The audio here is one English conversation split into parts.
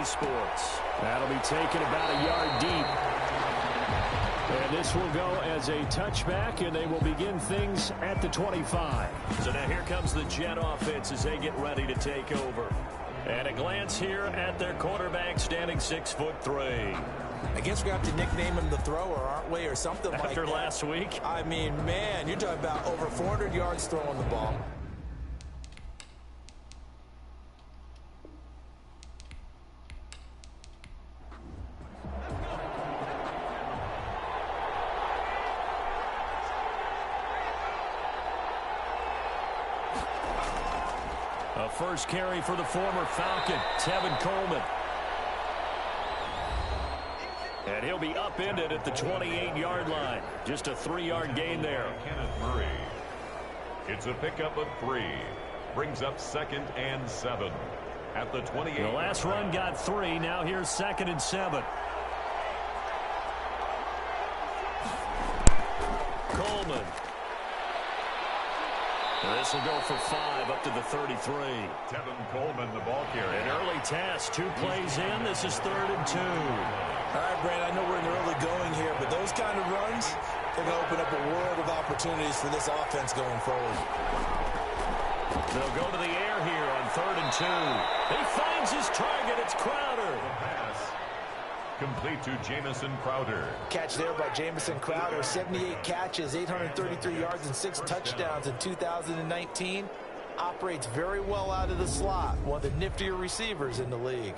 Sports. That'll be taken about a yard deep. And this will go as a touchback, and they will begin things at the 25. So now here comes the Jet offense as they get ready to take over. And a glance here at their quarterback, standing 6'3". I guess we have to nickname him the thrower, aren't we, or something like that. After last week? I mean, man, you're talking about over 400 yards throwing the ball. A first carry for the former Falcon, Tevin Coleman. And he'll be upended at the 28-yard line. Just a 3-yard gain there. Kenneth Murray. It's a pickup of 3. Brings up 2nd and 7. At the 28. The last run got 3. Now here's 2nd and 7. Coleman. This will go for 5 up to the 33. Tevin Coleman, the ball carrier. An early task. 2 plays in. This is 3rd and 2. All right, Brand, I know we're in the early going here, but those kind of runs, they're going to open up a world of opportunities for this offense going forward. They'll go to the air here on 3rd and 2. He finds his target. It's Crowder. The pass complete to Jamison Crowder. Catch there by Jamison Crowder. 78 catches, 833 yards, and 6 touchdowns in 2019. Operates very well out of the slot. One of the niftier receivers in the league.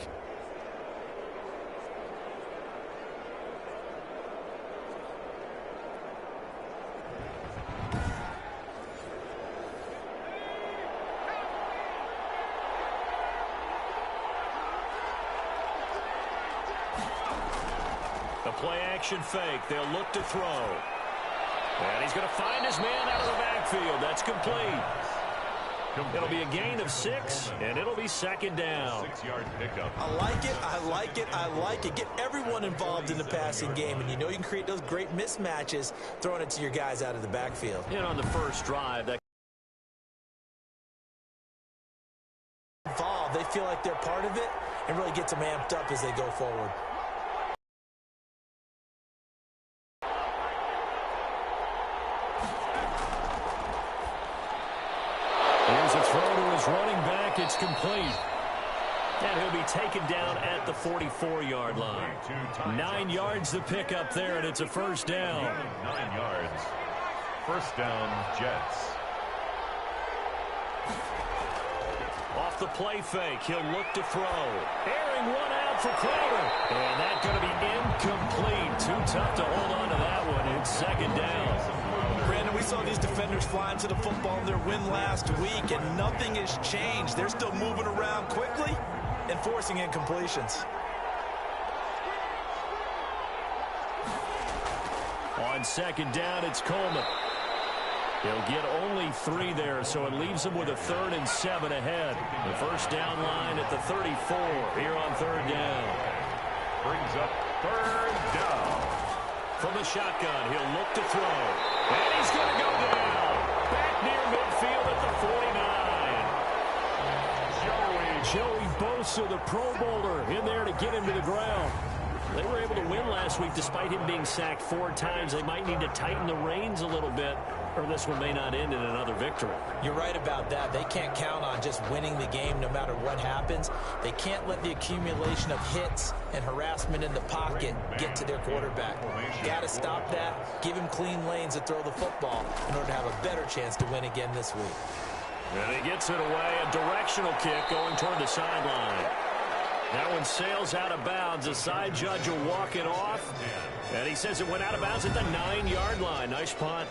Play-action fake. They'll look to throw. And he's going to find his man out of the backfield. That's complete. It'll be a gain of 6, and it'll be 2nd down. 6-yard pickup. I like it. I like it. I like it. Get everyone involved in the passing game, and you know you can create those great mismatches throwing it to your guys out of the backfield. And on the first drive, that involved, they feel like they're part of it, and really gets them amped up as they go forward. Here's a throw to his running back. It's complete. And he'll be taken down at the 44-yard line. 9 yards the pickup there, and it's a first down. 9 yards. First down, Jets. Off the play fake, he'll look to throw. Airing one out for Crowder. And that's going to be incomplete. Too tough to hold on to that one. It's 2nd down. Brandon, we saw these defenders fly into the football in their win last week, and nothing has changed. They're still moving around quickly and forcing incompletions. On 2nd down, it's Coleman. He'll get only 3 there, so it leaves him with a 3rd and 7 ahead. The first down line at the 34 here on 3rd down. Brings up 3rd down. From the shotgun, he'll look to throw. And he's going to go down. Back near midfield at the 49. Joey Bosa, the Pro Bowler, in there to get him to the ground. They were able to win last week despite him being sacked 4 times. They might need to tighten the reins a little bit, or this one may not end in another victory. You're right about that. They can't count on just winning the game no matter what happens. They can't let the accumulation of hits and harassment in the pocket get to their quarterback. Got to stop that, give him clean lanes to throw the football in order to have a better chance to win again this week. And he gets it away, a directional kick going toward the sideline. That one sails out of bounds. The side judge will walk it off. And he says it went out of bounds at the 9-yard line. Nice punt.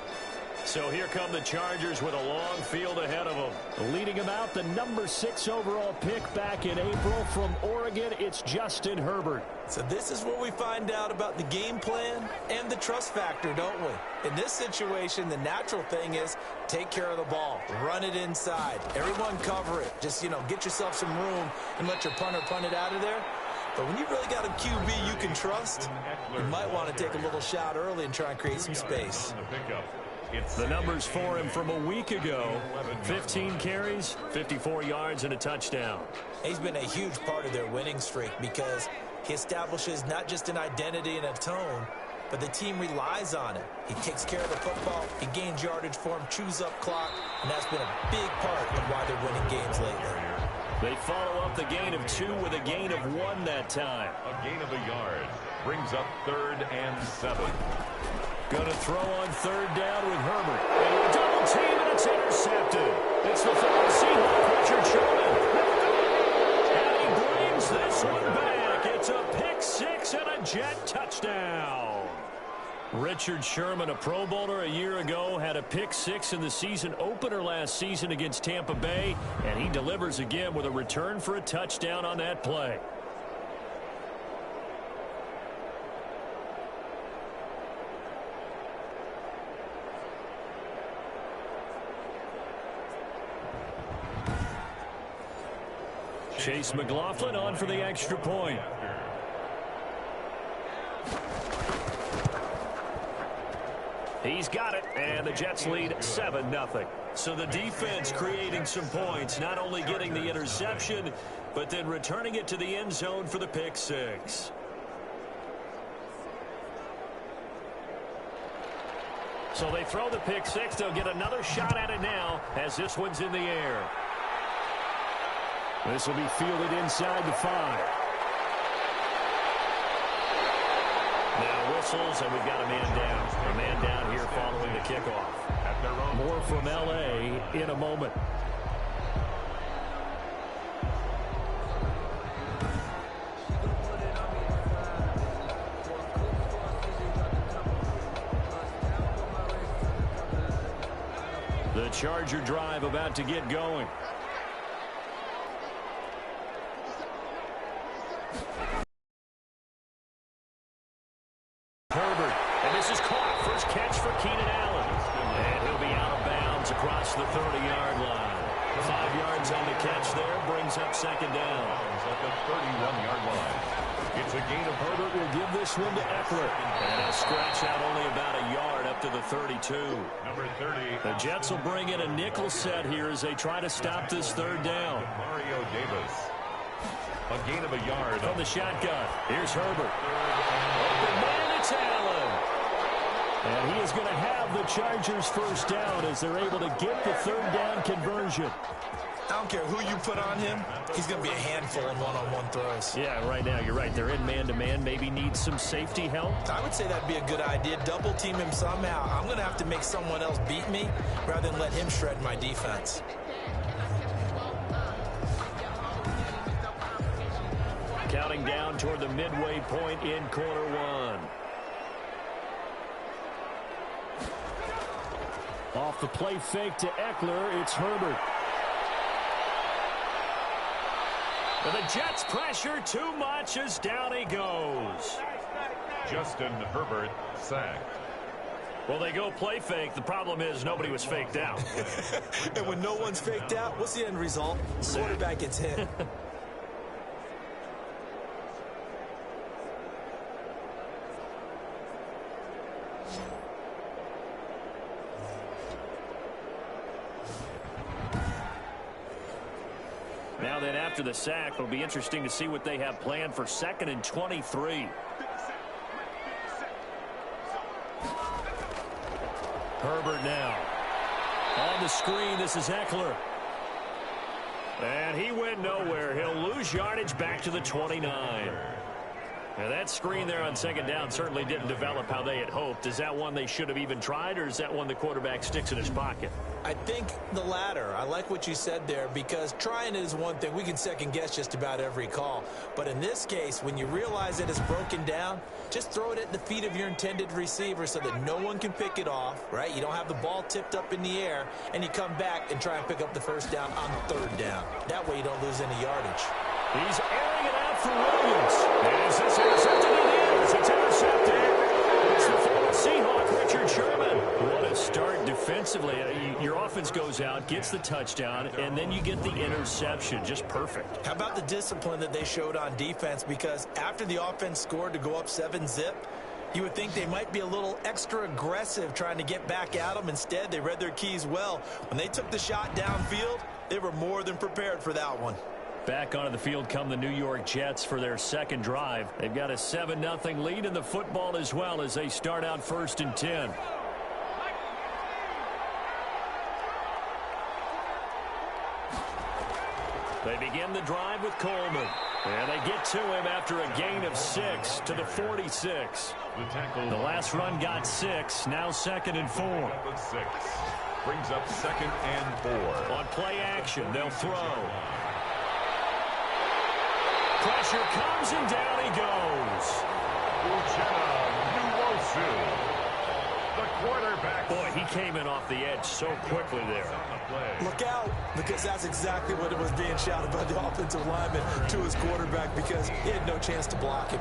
So here come the Chargers with a long field ahead of them. Leading them out, the number 6 overall pick back in April from Oregon, it's Justin Herbert. So this is where we find out about the game plan and the trust factor, don't we? In this situation, the natural thing is take care of the ball. Run it inside. Everyone cover it. Just, get yourself some room and let your punter punt it out of there. But when you really got a QB you can trust, you might want to take a little shot early and try and create some space. The numbers for him from a week ago: 15 carries, 54 yards, and a touchdown. He's been a huge part of their winning streak because he establishes not just an identity and a tone, but the team relies on it. He takes care of the football, he gains yardage for him, chews up clock, and that's been a big part of why they're winning games lately. They follow up the gain of 2 with a gain of 1 that time. A gain of a yard brings up 3rd and 7. Going to throw on 3rd down with Herbert. And a double team, and it's intercepted. It's the former Seahawk, Richard Sherman. And he brings this one back. It's a pick 6 and a Jet touchdown. Richard Sherman, a Pro Bowler a year ago, had a pick 6 in the season opener last season against Tampa Bay, and he delivers again with a return for a touchdown on that play. Chase McLaughlin on for the extra point. He's got it, and the Jets lead 7-0. So the defense creating some points, not only getting the interception, but then returning it to the end zone for the pick 6. So they throw the pick 6. They'll get another shot at it now as this one's in the air. This will be fielded inside the 5. Now whistles, and we've got a man down. A man down here following the kickoff. More from L.A. in a moment. The Charger drive about to get going. Herbert, and this is caught. First catch for Keenan Allen. And he'll be out of bounds across the 30-yard line. 5 yards on the catch there, brings up 2nd down. At the 31-yard line. It's a gain of Herbert will give this one to Eckler. And a scratch out only about a yard up to the 32. number 30. The Jets will bring in a nickel set here as they try to stop this 3rd down. Mario Davis. A gain of a yard. From the shotgun. Here's Herbert. Open man, it's Allen. And he is going to have the Chargers first down as they're able to get the 3rd down conversion. I don't care who you put on him, he's going to be a handful in one-on-one throws. Yeah, right now, you're right. They're in man-to-man. Maybe need some safety help. I would say that'd be a good idea. Double team him somehow. I'm going to have to make someone else beat me rather than let him shred my defense. Counting down toward the midway point in quarter 1. Off the play fake to Eckler, it's Herbert. And the Jets pressure too much as down he goes. Justin Herbert sacked. Well, they go play fake. The problem is nobody was faked out. And when no one's faked out, what's the end result? The quarterback gets hit. Now then, after the sack, it'll be interesting to see what they have planned for 2nd and 23. Herbert now. On the screen, this is Eckler. And he went nowhere. He'll lose yardage back to the 29. Now that screen there on 2nd down certainly didn't develop how they had hoped. Is that one they should have even tried, or is that one the quarterback sticks in his pocket? I think the latter. I like what you said there, because trying it is one thing. We can second guess just about every call. But in this case, when you realize that it's broken down, just throw it at the feet of your intended receiver so that no one can pick it off, right? You don't have the ball tipped up in the air, and you come back and try and pick up the 1st down on 3rd down. That way you don't lose any yardage. He's airing it out for Williams. Is this intercepted? It is. It's intercepted. It's the former Seahawk, Richard Sherman. What a start defensively. Your offense goes out, gets the touchdown, and then you get the interception. Just perfect. How about the discipline that they showed on defense? Because after the offense scored to go up 7-zip, You would think they might be a little extra aggressive trying to get back at them. Instead, they read their keys well. When they took the shot downfield, they were more than prepared for that one. Back onto the field come the New York Jets for their second drive. They've got a 7-0 lead in the football as well as they start out 1st and 10. They begin the drive with Coleman. And they get to him after a gain of 6 to the 46. The last run got 6. Now 2nd and 4. Brings up 2nd and 4. On play action, they'll throw. Pressure comes and down he goes. The quarterback. Boy, he came in off the edge so quickly there. Look out, because that's exactly what it was being shouted by the offensive lineman to his quarterback, because he had no chance to block him.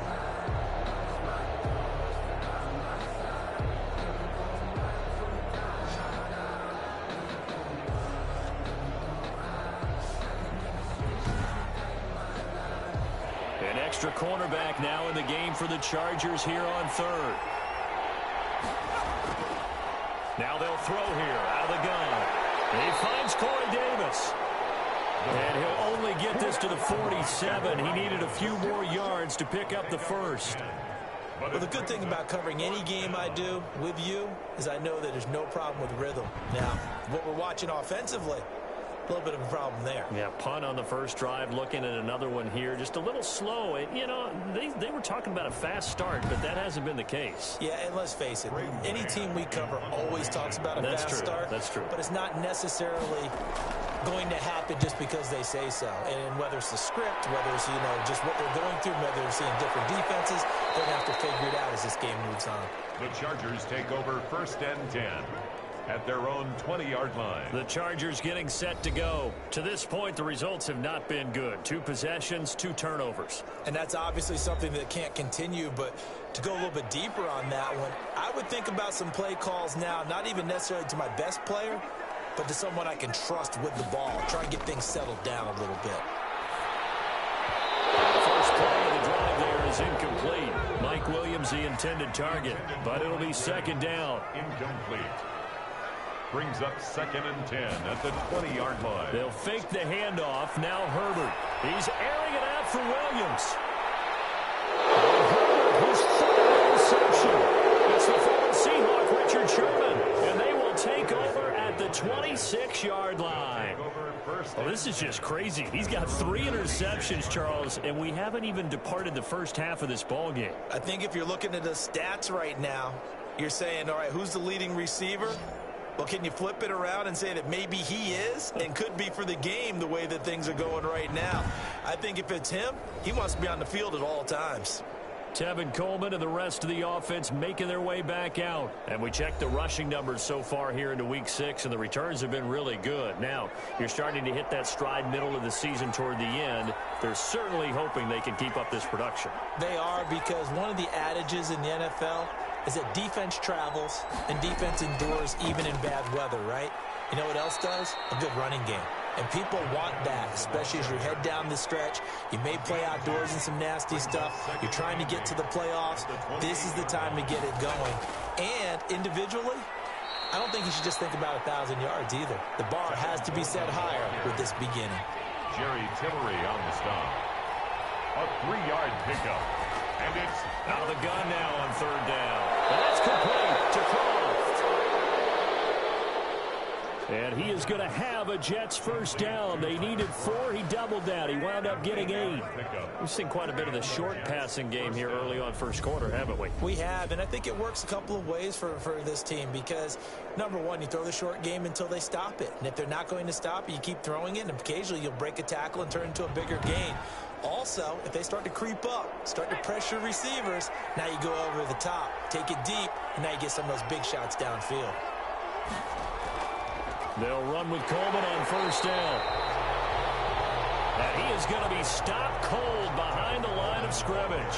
An extra cornerback now in the game for the Chargers here on 3rd. Now they'll throw here out of the gun. He finds Corey Davis. And he'll only get this to the 47. He needed a few more yards to pick up the first. Well, the good thing about covering any game I do with you is I know that there's no problem with rhythm. Now, what we're watching offensively, a little bit of a problem there. Yeah, punt on the first drive, looking at another one here. Just a little slow. You know, they were talking about a fast start, but that hasn't been the case. Yeah, and let's face it, any team we cover always talks about a fast start. That's true. But it's not necessarily going to happen just because they say so. And whether it's the script, whether it's, just what they're going through, whether they're seeing different defenses, they're going to have to figure it out as this game moves on. The Chargers take over 1st and 10. At their own 20-yard line. The Chargers getting set to go. To this point, the results have not been good. 2 possessions, 2 turnovers. And that's obviously something that can't continue, but to go a little bit deeper on that one, I would think about some play calls now, not even necessarily to my best player, but to someone I can trust with the ball. Try and get things settled down a little bit. The first play of the drive there is incomplete. Mike Williams, the intended target, but it'll be 2nd down. Incomplete. Brings up 2nd and 10 at the 20-yard line. They'll fake the handoff. Now Herbert. He's airing it out for Williams. Herbert, his 3rd interception. It's the former Seahawk, Richard Sherman. And they will take over at the 26-yard line. Oh, this is just crazy. He's got 3 interceptions, Charles, and we haven't even departed the first half of this ball game. I think if you're looking at the stats right now, you're saying, all right, who's the leading receiver? Well, can you flip it around and say that maybe he is and could be for the game the way that things are going right now? I think if it's him, he wants to be on the field at all times. Tevin Coleman and the rest of the offense making their way back out. And we checked the rushing numbers so far here into Week 6, and the returns have been really good. Now, you're starting to hit that stride middle of the season toward the end. They're certainly hoping they can keep up this production. They are, because one of the adages in the NFL is that defense travels and defense endures even in bad weather, right? You know what else does? A good running game. And people want that, especially as you head down the stretch. You may play outdoors in some nasty stuff. You're trying to get to the playoffs. This is the time to get it going. And individually, I don't think you should just think about 1,000 yards either. The bar has to be set higher with this beginning. Jerry Tillery on the stop. A 3-yard pickup. And it's out of the gun now on 3rd down. And that's complete to Croft. And he is going to have a Jets first down. They needed 4. He doubled that. He wound up getting 8. We've seen quite a bit of the short passing game here early on first quarter, haven't we? We have, and I think it works a couple of ways for this team because, number one, you throw the short game until they stop it. And if they're not going to stop it, you keep throwing it, and occasionally you'll break a tackle and turn into a bigger gain. Also, if they start to creep up, start to pressure receivers, now you go over the top, take it deep, and now you get some of those big shots downfield. They'll run with Coleman on first down. And he is going to be stopped cold behind the line of scrimmage.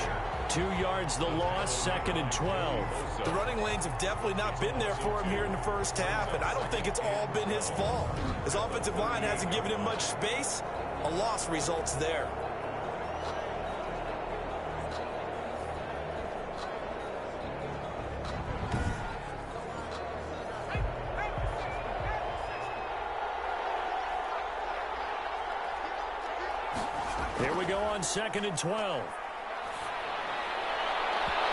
2 yards the loss, 2nd and 12. The running lanes have definitely not been there for him here in the first half, and I don't think it's all been his fault. His offensive line hasn't given him much space. A loss results there. on 2nd and 12.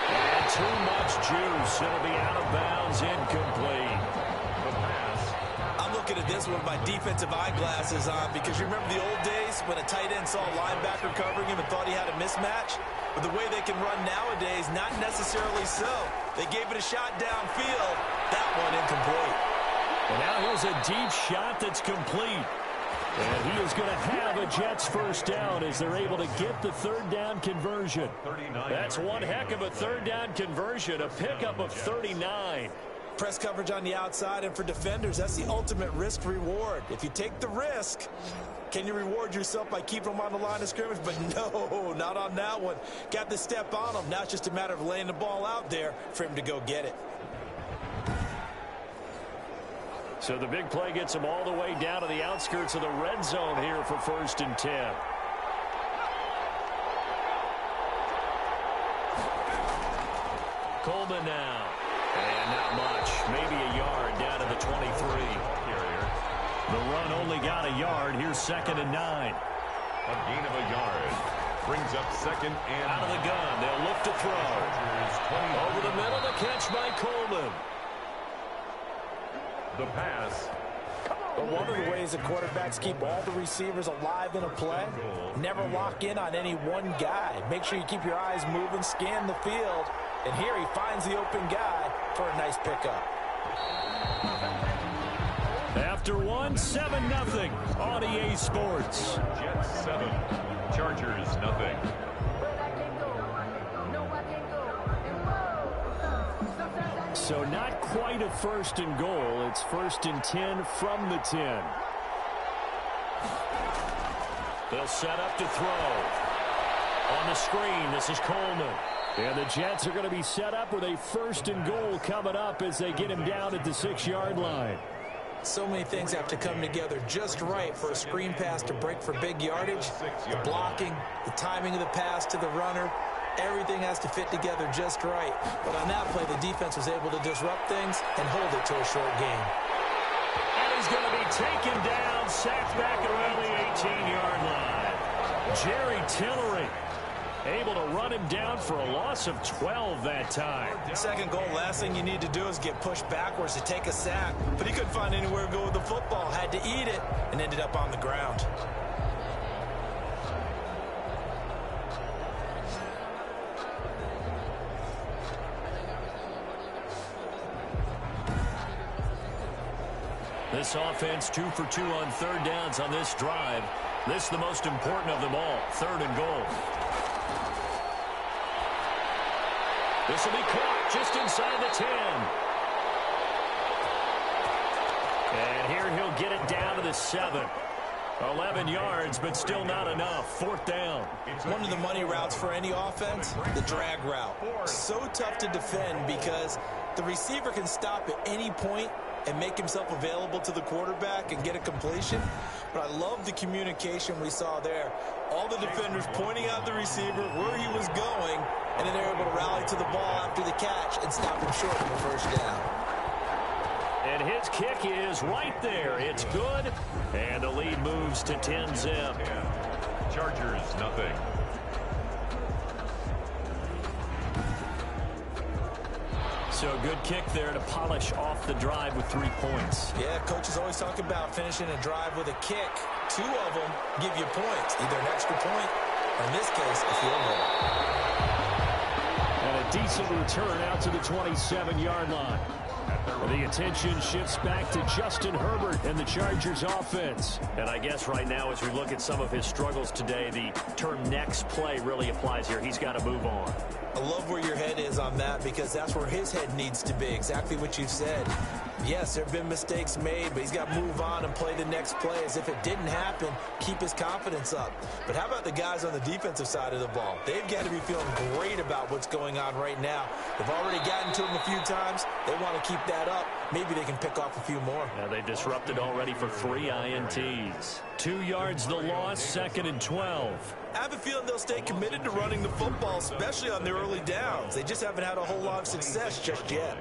And too much juice. It'll be out of bounds, incomplete. The pass. I'm looking at this with my defensive eyeglasses on because you remember the old days when a tight end saw a linebacker covering him and thought he had a mismatch? But the way they can run nowadays, not necessarily so. They gave it a shot downfield. That one incomplete. And now here's a deep shot that's complete. And he is going to have a Jets first down as they're able to get the third down conversion. That's one heck of a third down conversion, a pickup of 39. Press coverage on the outside, and for defenders, that's the ultimate risk reward. If you take the risk, can you reward yourself by keeping them on the line of scrimmage? But no, not on that one. Got to step on them. Now it's just a matter of laying the ball out there for him to go get it. So the big play gets him all the way down to the outskirts of the red zone here for 1st and 10. Coleman now. And not much. Maybe a yard down to the 23. The run only got a yard. Here's 2nd and 9. A gain of a yard. Brings up 2nd and out of the gun. They'll look to throw. Over the middle, the catch by Coleman. The pass. But one of the ways that quarterbacks keep all the receivers alive in a play, never lock in on any one guy. Make sure you keep your eyes moving, scan the field, and here he finds the open guy for a nice pickup. After one, 7-0 on EA Sports. Jets 7, Chargers nothing. So not quite a 1st and goal. It's 1st and 10 from the 10. They'll set up to throw. On the screen, this is Coleman. And the Jets are going to be set up with a 1st and goal coming up as they get him down at the 6-yard line. So many things have to come together just right for a screen pass to break for big yardage. The blocking, the timing of the pass to the runner, everything has to fit together just right. But on that play, the defense was able to disrupt things and hold it to a short game. And he's going to be taken down, sacked back around the 18-yard line. Jerry Tillery able to run him down for a loss of 12 that time. Second goal, last thing you need to do is get pushed backwards to take a sack. But he couldn't find anywhere to go with the football. Had to eat it and ended up on the ground. This offense 2 for 2 on third downs on this drive. This is the most important of them all, 3rd and goal. This will be caught just inside the 10. And here he'll get it down to the 7. 11 yards, but still not enough. 4th down. One of the money routes for any offense, the drag route. So tough to defend because the receiver can stop at any point and make himself available to the quarterback and get a completion. But I love the communication we saw there. All the defenders pointing out the receiver, where he was going, and then they're able to rally to the ball after the catch and stop him short of the first down. And his kick is right there. It's good. And the lead moves to 10-zip. Chargers nothing. So a good kick there to polish off the drive with 3 points. Yeah, coaches always talk about finishing a drive with a kick. 2 of them give you points, either an extra point or, in this case, a field goal. And a decent return out to the 27-yard line. The attention shifts back to Justin Herbert and the Chargers offense. And I guess right now as we look at some of his struggles today, the term next play really applies here. He's got to move on. I love where your head is on that because that's where his head needs to be, exactly what you said. Yes, there have been mistakes made, but he's got to move on and play the next play as if it didn't happen, keep his confidence up. But how about the guys on the defensive side of the ball? They've got to be feeling great about what's going on right now. They've already gotten to him a few times. They want to keep that up. Maybe they can pick off a few more. Now they disrupted already for 3 INTs. 2 yards the loss, 2nd and 12. I have a feeling they'll stay committed to running the football, especially on their early downs. They just haven't had a whole lot of success just yet.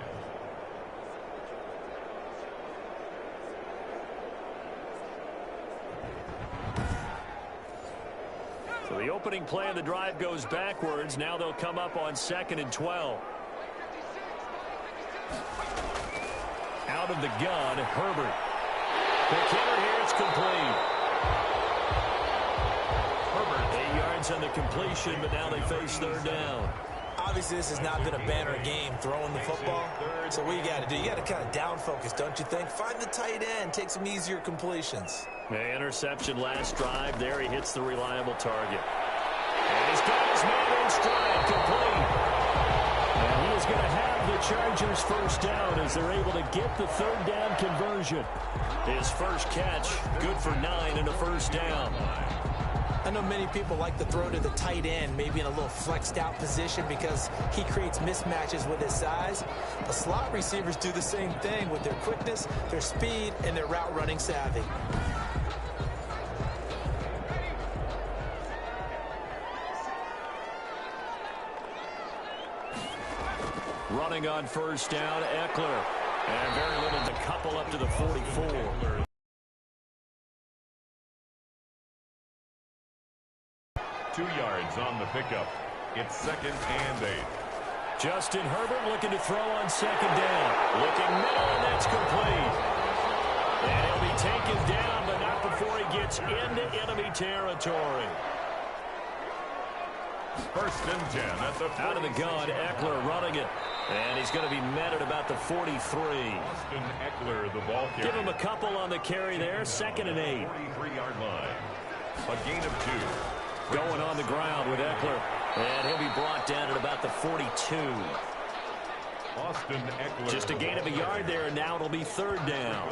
So the The opening play of the drive goes backwards. Now they'll come up on 2nd and 12. Out of the gun, Herbert. The kicker here, it's complete. Herbert, 8 yards on the completion, but now they face 3rd down. Obviously, this has not been a banner game throwing the football. So what you got to do, you got to kind of down focus, don't you think? Find the tight end, take some easier completions. The interception last drive. There he hits the reliable target. And he's got his man in stride, complete. And he is going to have the Chargers first down as they're able to get the 3rd down conversion. His first catch, good for 9 and a first down. I know many people like to throw to the tight end, maybe in a little flexed out position because he creates mismatches with his size. But slot receivers do the same thing with their quickness, their speed, and their route running savvy. Running on first down, Eckler. And very limited, a couple up to the 44. 2 yards on the pickup. It's 2nd and 8. Justin Herbert looking to throw on 2nd down. Looking middle, and that's complete. And he'll be taken down, but not before he gets into enemy territory. 1st and 10 at the 40. Out of the gun, Eckler running it. And he's going to be met at about the 43. Preston Eckler, the ball carrier. Give him a couple on the carry there. 2nd and 8. 43-yard line. A gain of 2. Going on the ground with Eckler. And he'll be brought down at about the 42. Austin Eckler. Just a gain of a yard there, and now it'll be 3rd down.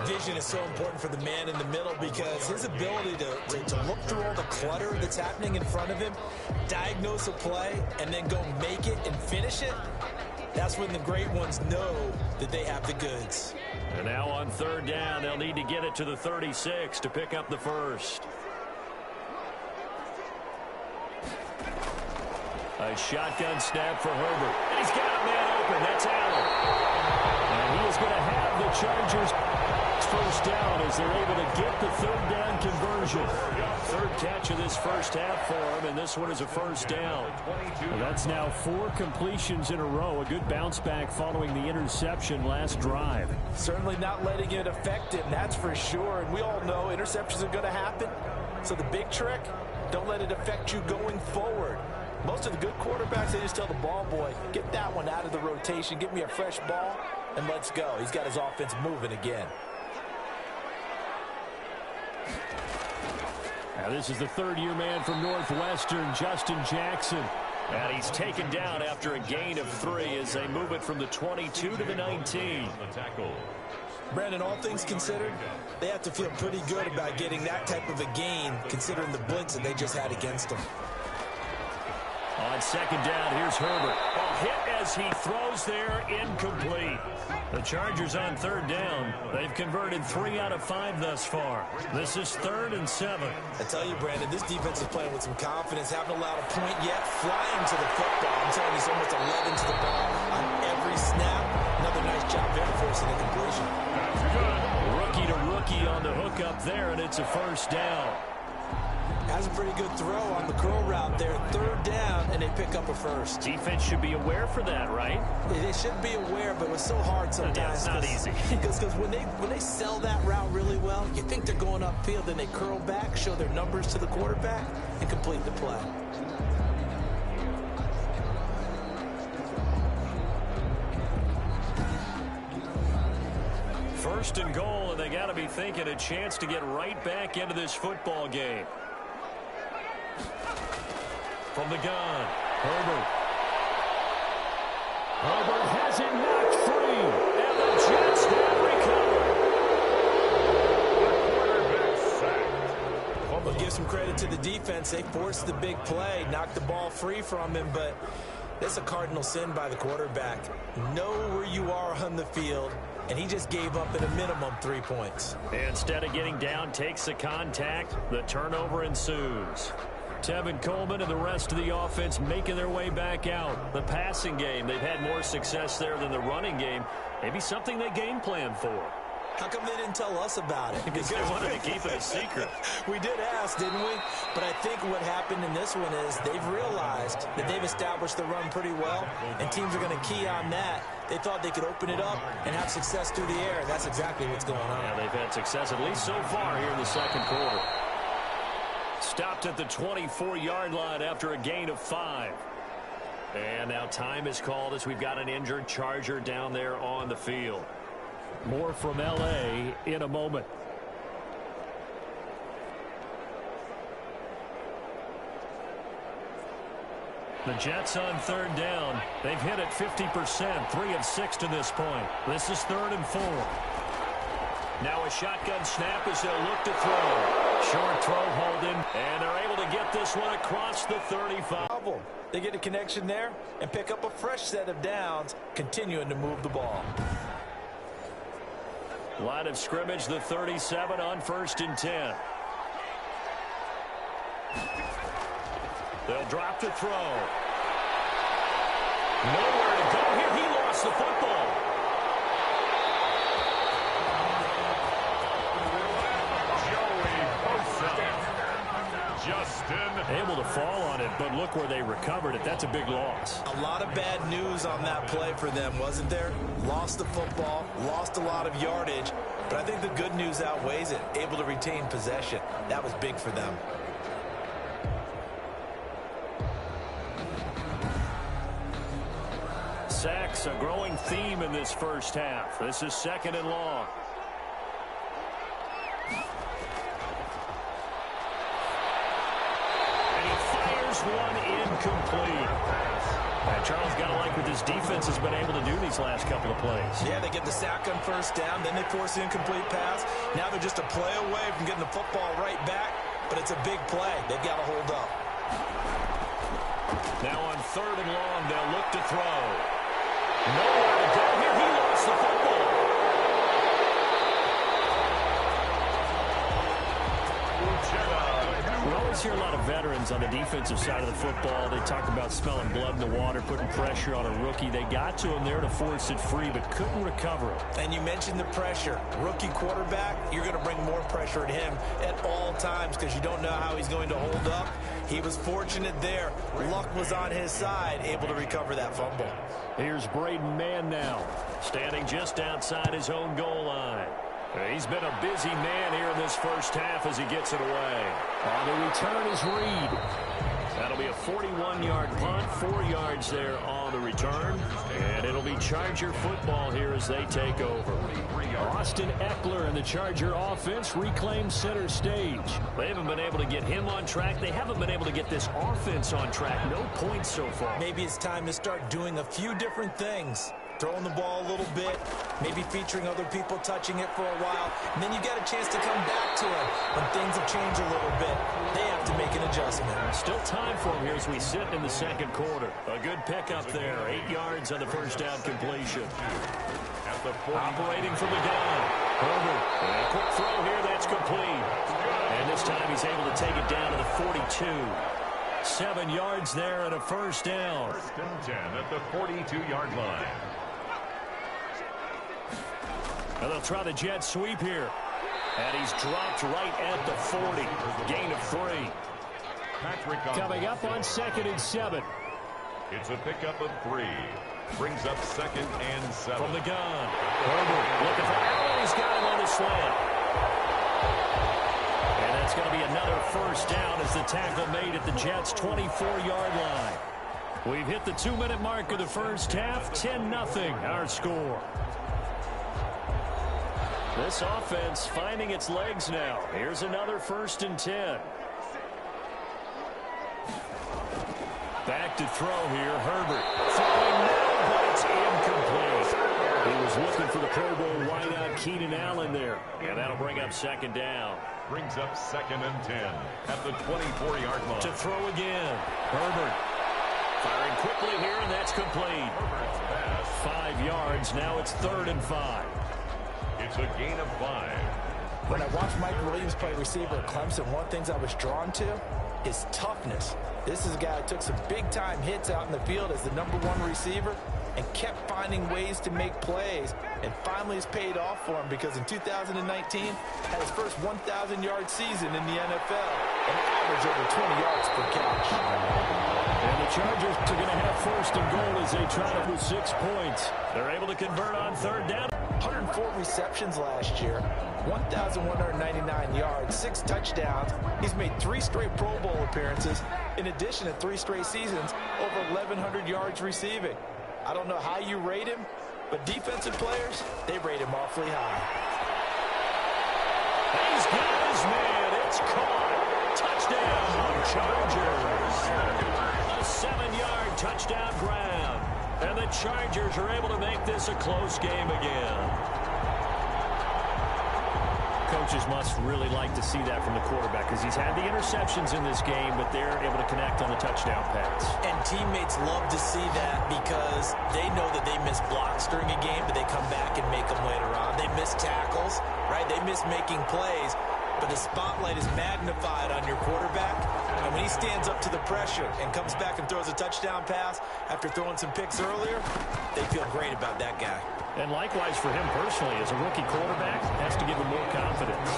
Vision is so important for the man in the middle because his ability to look through all the clutter that's happening in front of him, diagnose a play, and then go make it and finish it, that's when the great ones know that they have the goods. And now on 3rd down, they'll need to get it to the 36 to pick up the first. A shotgun snap for Herbert. And he's got a man open. That's Allen. And he is going to have the Chargers first down as they're able to get the 3rd down conversion. 3rd catch of this first half for him, and this one is a first down. Well, that's now 4 completions in a row. A good bounce back following the interception last drive. Certainly not letting it affect him, that's for sure. And we all know interceptions are going to happen. So the big trick, don't let it affect you going forward. Most of the good quarterbacks, they just tell the ball boy, get that one out of the rotation, give me a fresh ball, and let's go. He's got his offense moving again. Now this is the 3rd-year man from Northwestern, Justin Jackson. And he's taken down after a gain of 3 as they move it from the 22 to the 19. The tackle. Brandon, all things considered, they have to feel pretty good about getting that type of a gain considering the blitz that they just had against them. On 2nd down, here's Herbert. A hit as he throws there, incomplete. The Chargers on 3rd down. They've converted 3 out of 5 thus far. This is 3rd and 7. I tell you, Brandon, this defense is playing with some confidence. Haven't allowed a point yet. Flying to the football. I'm telling you, it's almost 11 to the ball on every snap. Another nice job there forcing the completion. Rookie to rookie on the hook up there, and it's a first down. Has a pretty good throw on the curl route there. 3rd down, and they pick up a first. Defense should be aware for that, right? They should be aware, but it was so hard sometimes. Yeah, it's not easy. Because when they sell that route really well, you think they're going upfield, then they curl back, show their numbers to the quarterback, and complete the play. First and goal, and they got to be thinking a chance to get right back into this football game. From the gun, Herbert. Herbert has it knocked free. And the Jets have recovered. Well, give some credit to the defense. They forced the big play, knocked the ball free from him, but that's a cardinal sin by the quarterback. Know where you are on the field, and he just gave up at a minimum 3 points. Instead of getting down, takes the contact. The turnover ensues. Tevin Coleman and the rest of the offense making their way back out. The passing game, they've had more success there than the running game. Maybe something they game plan for. How come they didn't tell us about it? Because they wanted to keep it a secret. We did ask, didn't we? But I think what happened in this one is they've realized that they've established the run pretty well, and teams are going to key on that. They thought they could open it up and have success through the air, and that's exactly what's going on. Yeah, they've had success, at least so far, here in the second quarter. Stopped at the 24-yard line after a gain of 5. And now time is called as we've got an injured Charger down there on the field. More from L.A. in a moment. The Jets on third down. They've hit it 50%, 3 of 6 to this point. This is 3rd and 4. Now a shotgun snap as they'll look to throw. Short throw holding, and they're able to get this one across the 35. They get a connection there and pick up a fresh set of downs, continuing to move the ball. Line of scrimmage, the 37 on 1st and 10. They'll drop to throw. Nowhere to go here. He lost the football. Able to fall on it, but look where they recovered it. That's a big loss. A lot of bad news on that play for them, wasn't there? Lost the football, lost a lot of yardage, but I think the good news outweighs it. Able to retain possession. That was big for them. Sacks, a growing theme in this first half. This is 2nd and long. One incomplete. And Charles got to like what this defense has been able to do these last couple of plays. Yeah, they get the sack on 1st down, then they force the incomplete pass. Now they're just a play away from getting the football right back, but it's a big play. They've got to hold up. Now on 3rd and long, they'll look to throw. Nowhere to go here. He lost the football. We always hear a lot of veterans on the defensive side of the football. They talk about smelling blood in the water, putting pressure on a rookie. They got to him there to force it free, but couldn't recover it. And you mentioned the pressure. Rookie quarterback, you're going to bring more pressure at him at all times because you don't know how he's going to hold up. He was fortunate there. Luck was on his side, able to recover that fumble. Here's Braden Mann now, standing just outside his own goal line. He's been a busy man here in this first half as he gets it away. On the return is Reed. That'll be a 41-yard punt, 4 yards there on the return. And it'll be Charger football here as they take over. Austin Eckler and the Charger offense reclaim center stage. They haven't been able to get him on track. They haven't been able to get this offense on track. No points so far. Maybe it's time to start doing a few different things. Throwing the ball a little bit, maybe featuring other people touching it for a while, and then you get a chance to come back to it when things have changed a little bit. They have to make an adjustment. Still time for him here as we sit in the second quarter. A good pickup there, 8 yards on the first down completion. Operating from the gun. Herbert, a quick throw here, that's complete. And this time he's able to take it down to the 42. 7 yards there and a first down. 1st and 10 at the 42-yard line. And they'll try the jet sweep here. And he's dropped right at the 40. Gain of 3. Coming up on 2nd and 7. It's a pickup of 3. Brings up 2nd and 7. From the gun. Herbert looking for Allen. He's got him on the slant. And that's going to be another first down as the tackle made at the Jets' 24-yard line. We've hit the 2-minute mark of the first half. 10-0 our score. This offense finding its legs now. Here's another 1st and 10. Back to throw here. Herbert throwing now, but it's incomplete. He was looking for the Pro Bowl wideout Keenan Allen there. And that'll bring up 2nd down. Brings up 2nd and 10 at the 24-yard line. To throw again. Herbert firing quickly here, and that's complete. 5 yards. Now it's 3rd and 5. It's a gain of 5. When I watched Mike Williams play receiver at Clemson, one of the things I was drawn to is toughness. This is a guy who took some big-time hits out in the field as the #1 receiver. and kept finding ways to make plays. And finally it's paid off for him because in 2019 had his first 1,000-yard season in the NFL and averaged over 20 yards per catch. And the Chargers are going to have first and goal as they try to lose 6 points. They're able to convert on third down. 104 receptions last year, 1,199 yards, 6 touchdowns. He's made 3 straight Pro Bowl appearances, in addition to 3 straight seasons, over 1,100 yards receiving. I don't know how you rate him, but defensive players, they rate him awfully high. He's got his man. It's caught. Touchdown, Chargers. A 7-yard touchdown grab. And the Chargers are able to make this a close game again. Coaches must really like to see that from the quarterback because he's had the interceptions in this game, but they're able to connect on the touchdown pass. And teammates love to see that because they know that they miss blocks during a game, but they come back and make them later on. They miss tackles, right? They miss making plays, but the spotlight is magnified on your quarterback. And when he stands up to the pressure and comes back and throws a touchdown pass after throwing some picks earlier, they feel great about that guy. And likewise for him personally, as a rookie quarterback, has to give him more confidence.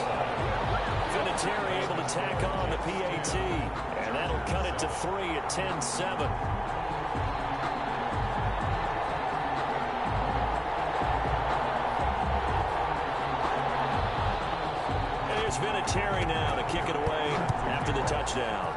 Vinatieri able to tack on the PAT, and that'll cut it to 3 at 10-7. And here's Vinatieri now to kick it away after the touchdown.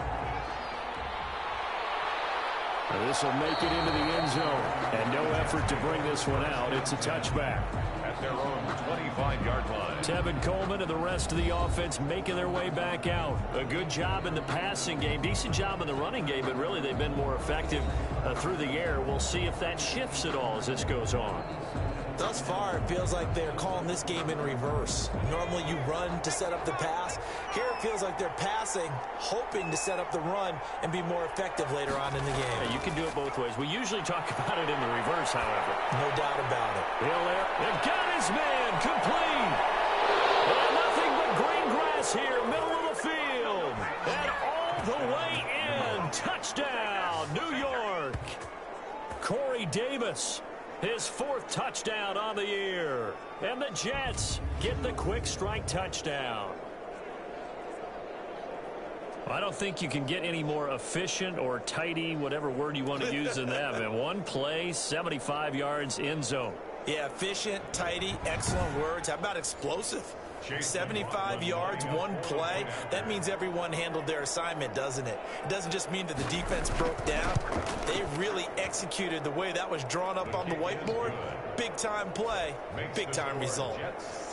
This will make it into the end zone. And no effort to bring this one out. It's a touchback. At their own 25-yard line. Tevin Coleman and the rest of the offense making their way back out. A good job in the passing game. Decent job in the running game, but really they've been more effective through the air. We'll see if that shifts at all as this goes on. Thus far, it feels like they're calling this game in reverse. Normally you run to set up the pass. Here it feels like they're passing, hoping to set up the run and be more effective later on in the game. Yeah, you can do it both ways. We usually talk about it in the reverse, however. No doubt about it. Hill there. They've got his man complete. And nothing but green grass here, middle of the field. And all the way in. Touchdown, New York. Corey Davis. His 4th touchdown on the year. And the Jets get the quick strike touchdown. I don't think you can get any more efficient or tidy, whatever word you want to use than that. Man, one play, 75 yards, end zone. Yeah, efficient, tidy, excellent words. How about explosive? 75 yards, one play. That means everyone handled their assignment, doesn't it? It doesn't just mean that the defense broke down. They really executed the way that was drawn up on the whiteboard. Big-time play, big-time result.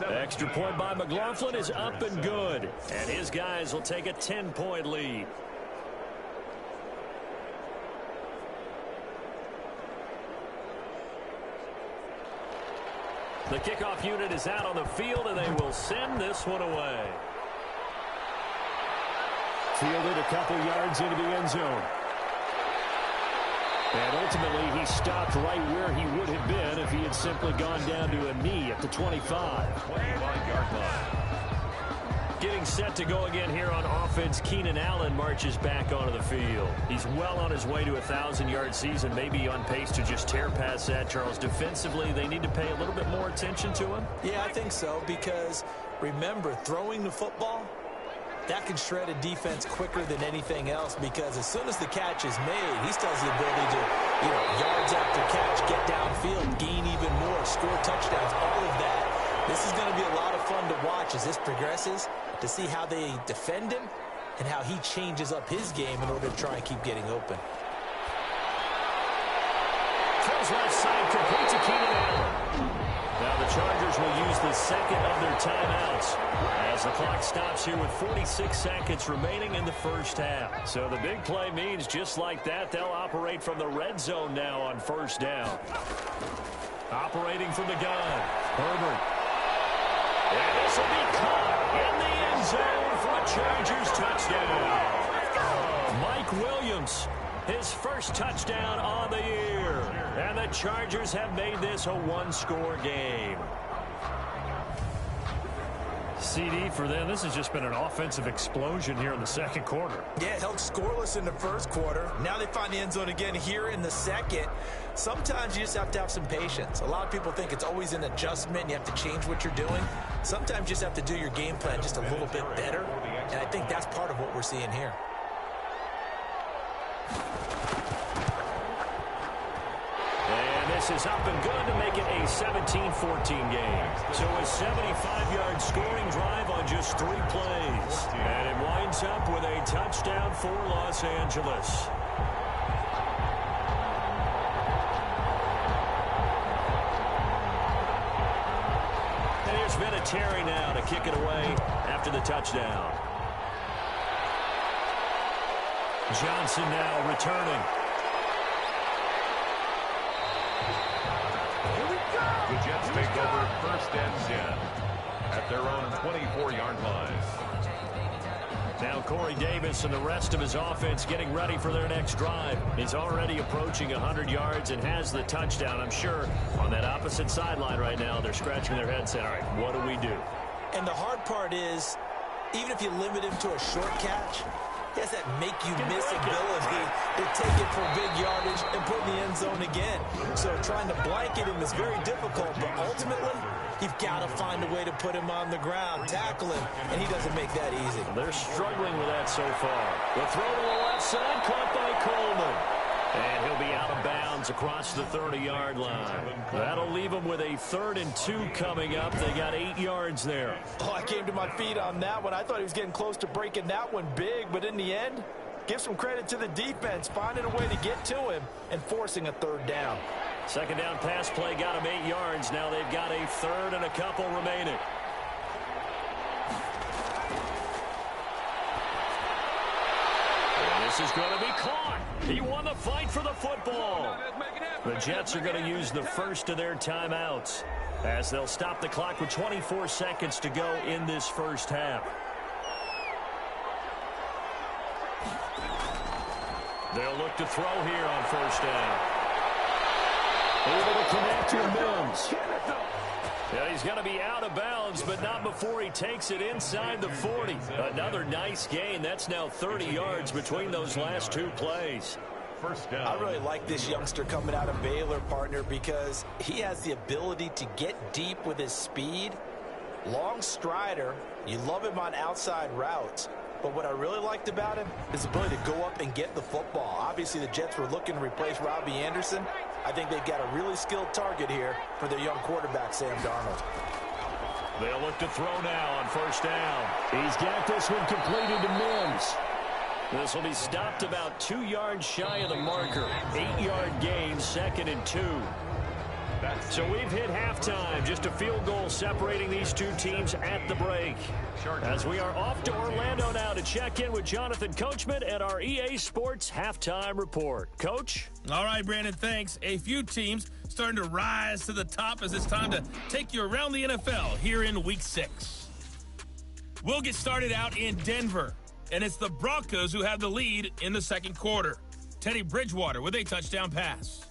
Extra point by McLaughlin is up and good. And his guys will take a 10-point lead. The kickoff unit is out on the field, and they will send this one away. Fielded a couple yards into the end zone. And ultimately, he stopped right where he would have been if he had simply gone down to a knee at the 25. 25-yard line. Getting set to go again here on offense, Keenan Allen marches back onto the field. He's well on his way to a 1,000-yard season, maybe on pace to just tear past that, Charles. Defensively, they need to pay a little bit more attention to him. Yeah, I think so, because remember, throwing the football, that can shred a defense quicker than anything else, because as soon as the catch is made, he still has the ability to, yards after catch, get downfield, gain even more, score touchdowns, all of that. This is going to be a lot of fun to watch as this progresses, to see how they defend him and how he changes up his game in order to try and keep getting open. Throws left side, complete to Keenan Allen. Now the Chargers will use the second of their timeouts as the clock stops here with 46 seconds remaining in the first half. So the big play means just like that, they'll operate from the red zone now on first down. Operating from the gun, Herbert. And this will be caught in the end zone for a Chargers touchdown. Mike Williams, his first touchdown on the year. And the Chargers have made this a one-score game. CD for them. This has just been an offensive explosion here in the second quarter. Yeah, held scoreless in the first quarter. Now they find the end zone again here in the second. Sometimes you just have to have some patience. A lot of people think it's always an adjustment and you have to change what you're doing. Sometimes you just have to do your game plan just a little bit better. And I think that's part of what we're seeing here. This is up and good to make it a 17-14 game. So a 75-yard scoring drive on just 3 plays. And it winds up with a touchdown for Los Angeles. And here's Vinatieri now to kick it away after the touchdown. Johnson now returning. The Jets take over 1st and 10 at their own 24-yard line. Now Corey Davis and the rest of his offense getting ready for their next drive. He's already approaching 100 yards and has the touchdown. I'm sure on that opposite sideline right now, they're scratching their heads saying, all right, what do we do? And the hard part is, even if you limit him to a short catch, he has that make-you-miss ability to take it for big yardage and put in the end zone again. So trying to blanket him is very difficult, but ultimately, you've got to find a way to put him on the ground, tackle him, and he doesn't make that easy. They're struggling with that so far. The throw to the left side, caught by Coleman. And he'll be out of bounds across the 30-yard line. That'll leave him with a 3rd and 2 coming up. They got 8 yards there. Oh, I came to my feet on that one. I thought he was getting close to breaking that one big, but in the end, give some credit to the defense, finding a way to get to him and forcing a 3rd down. Second down pass play got him 8 yards. Now they've got a 3rd and a couple remaining. And this is going to be caught. He won the fight for the football. The Jets are going to use the first of their timeouts as they'll stop the clock with 24 seconds to go in this first half. They'll look to throw here on 1st down. Able to connect to Mims. Yeah, he's going to be out of bounds, but not before he takes it inside the 40. Another nice gain. That's now 30 yards between those last 2 plays. 1st down. I really like this youngster coming out of Baylor, partner, because he has the ability to get deep with his speed. Long strider. You love him on outside routes. But what I really liked about him is the ability to go up and get the football. Obviously, the Jets were looking to replace Robbie Anderson. I think they've got a really skilled target here for their young quarterback, Sam Darnold. They'll look to throw now on 1st down. He's got this one completed to Mims. This will be stopped about 2 yards shy of the marker. 8-yard gain, 2nd and 2. So we've hit halftime. Just a field goal separating these 2 teams at the break. As we are off to Orlando now to check in with Jonathan Coachman at our EA Sports Halftime Report. Coach? All right, Brandon, thanks. A few teams starting to rise to the top as it's time to take you around the NFL here in Week 6. We'll get started out in Denver, and it's the Broncos who have the lead in the second quarter. Teddy Bridgewater with a touchdown pass.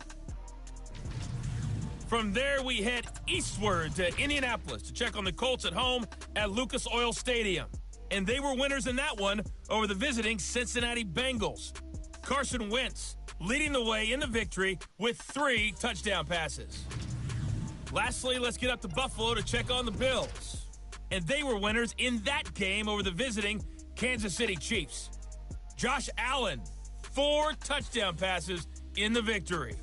From there, we head eastward to Indianapolis to check on the Colts at home at Lucas Oil Stadium. And they were winners in that one over the visiting Cincinnati Bengals. Carson Wentz leading the way in the victory with 3 touchdown passes. Lastly, let's get up to Buffalo to check on the Bills. And they were winners in that game over the visiting Kansas City Chiefs. Josh Allen, 4 touchdown passes in the victory.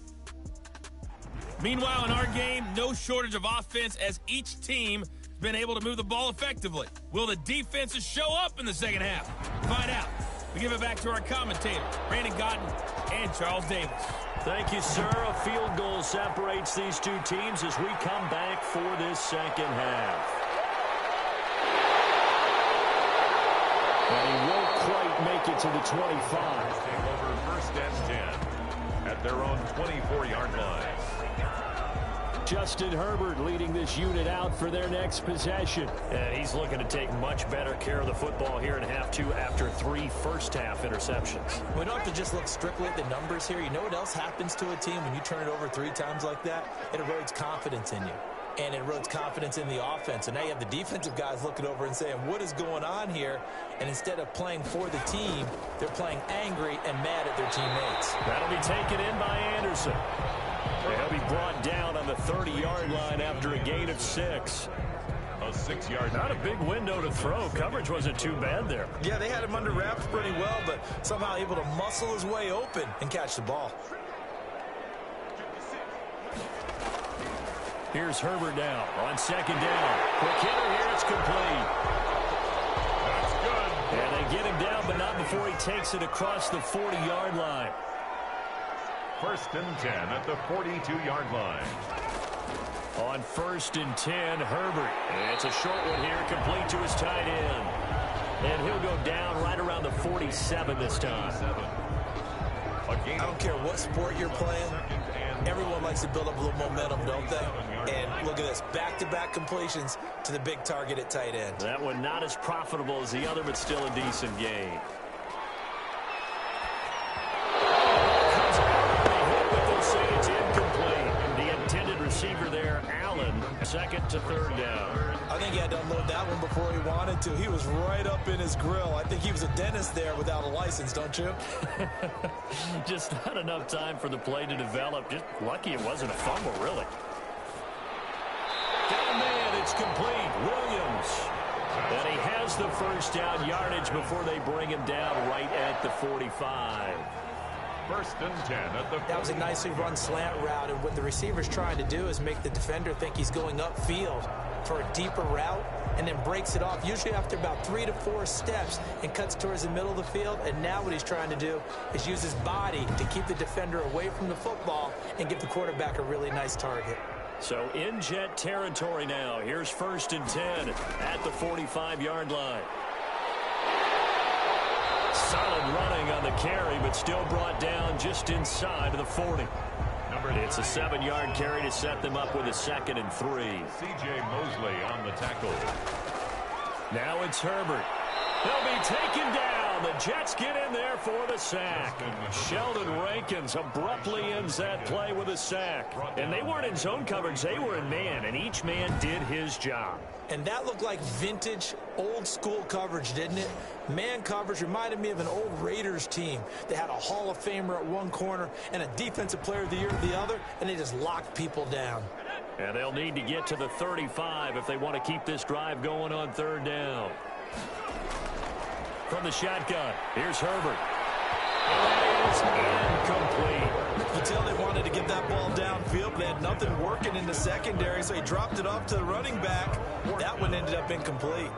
Meanwhile, in our game, no shortage of offense as each team has been able to move the ball effectively. Will the defenses show up in the second half? Find out. We give it back to our commentators, Brandon Godden and Charles Davis. Thank you, sir. A field goal separates these 2 teams as we come back for this second half. And he won't quite make it to the 25. Take over 1st and 10 at their own 24-yard line. Justin Herbert leading this unit out for their next possession. And he's looking to take much better care of the football here in half 2 after 3 first-half interceptions. We don't have to just look strictly at the numbers here. You know what else happens to a team when you turn it over 3 times like that? It erodes confidence in you. and it erodes confidence in the offense. And now you have the defensive guys looking over and saying, what is going on here? And instead of playing for the team, they're playing angry and mad at their teammates. That'll be taken in by Anderson. He'll be brought down on the 30-yard line after a gain of 6. A 6-yard. Not a big window to throw. Coverage wasn't too bad there. Yeah, they had him under wraps pretty well, but somehow able to muscle his way open and catch the ball. Here's Herbert now on 2nd down. Quick hitter here, it's complete. That's good. And they get him down, but not before he takes it across the 40-yard line. 1st and 10 at the 42-yard line. On 1st and 10, Herbert. It's a short one here, complete to his tight end. And he'll go down right around the 47 this time. I don't care what sport you're playing. Everyone likes to build up a little momentum, don't they? And look at this, back-to-back completions to the big target at tight end. That one not as profitable as the other, but still a decent gain. Comes out, they hit, but they'll say it's incomplete. The intended receiver there, Allen, 2nd to 3rd down. I think he had to unload that one before he wanted to. He was right up in his grill. I think he was a dentist there without a license, don't you? Just not enough time for the play to develop. Just lucky it wasn't a fumble, really. Got a man, it's complete. Williams. And he has the 1st down yardage before they bring him down right at the 45. 1st and 10 at the 40. That was a nicely run slant route, and what the receiver's trying to do is make the defender think he's going upfield for a deeper route, and then breaks it off, usually after about 3 to 4 steps, and cuts towards the middle of the field. And now what he's trying to do is use his body to keep the defender away from the football and give the quarterback a really nice target. So in jet territory now. Here's 1st and 10 at the 45-yard line. Solid running on the carry, but still brought down just inside of the 40. It's a 7-yard carry to set them up with a 2nd and 3. C.J. Mosley on the tackle. Now it's Herbert. He'll be taken down. The Jets get in there for the sack. Sheldon Rankins abruptly ends that play with a sack. And they weren't in zone coverage. They were in man, and each man did his job. And that looked like vintage, old-school coverage, didn't it? Man coverage reminded me of an old Raiders team. They had a Hall of Famer at one corner and a Defensive Player of the Year at the other, and they just locked people down. And they'll need to get to the 35 if they want to keep this drive going on 3rd down. From the shotgun, here's Herbert. It is incomplete. You could tell they wanted to get that ball downfield. They had nothing working in the secondary, so he dropped it off to the running back. That one ended up incomplete.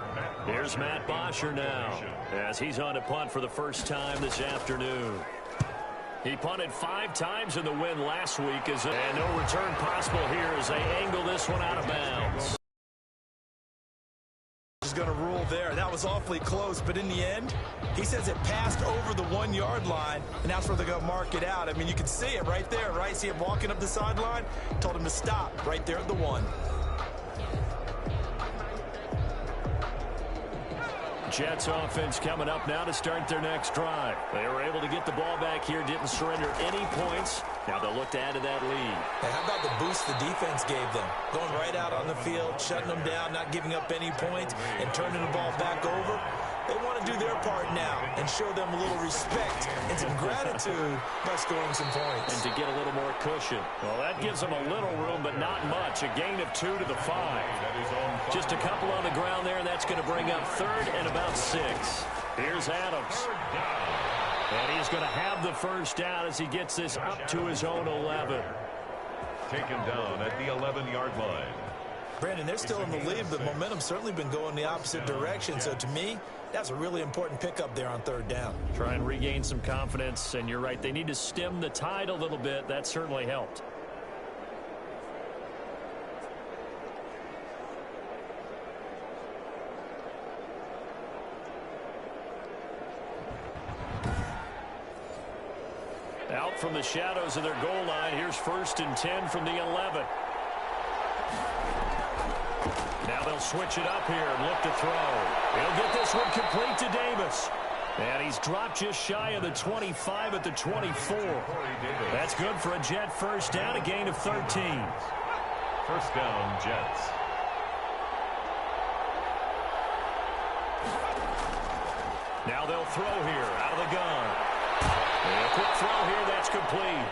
Here's Matt Bosher now, as he's on to punt for the 1st time this afternoon. He punted 5 times in the win last week, and no return possible here as they angle this one out of bounds. Is going to rule there. That was awfully close, but in the end, he says it passed over the 1-yard line, and that's where they're going to mark it out. I mean, you can see it right there, right? See him walking up the sideline? Told him to stop right there at the 1. Jets offense coming up now to start their next drive. They were able to get the ball back here, didn't surrender any points. Now they'll look to add to that lead. Hey, how about the boost the defense gave them? Going right out on the field, shutting them down, not giving up any points, and turning the ball back over. They want to do their part now and show them a little respect and some gratitude by scoring some points. And to get a little more cushion. Well, that gives them a little room, but not much. A gain of 2 to the 5. Just a couple on the ground there, and that's going to bring up 3rd and about 6. Here's Adams. And he's going to have the 1st down as he gets this up to his own 11. Taken down at the 11-yard line. Brandon, they're still in the lead, but momentum's certainly been going the opposite direction. So to me, that's a really important pickup there on 3rd down. Try and regain some confidence, and you're right. They need to stem the tide a little bit. That certainly helped. Out from the shadows of their goal line, here's 1st and 10 from the 11. Now they'll switch it up here and look to throw. He'll get this one complete to Davis. And he's dropped just shy of the 25 at the 24. That's good for a Jet 1st down, a gain of 13. First down, Jets. Now they'll throw here out of the gun. And a quick throw here, that's complete.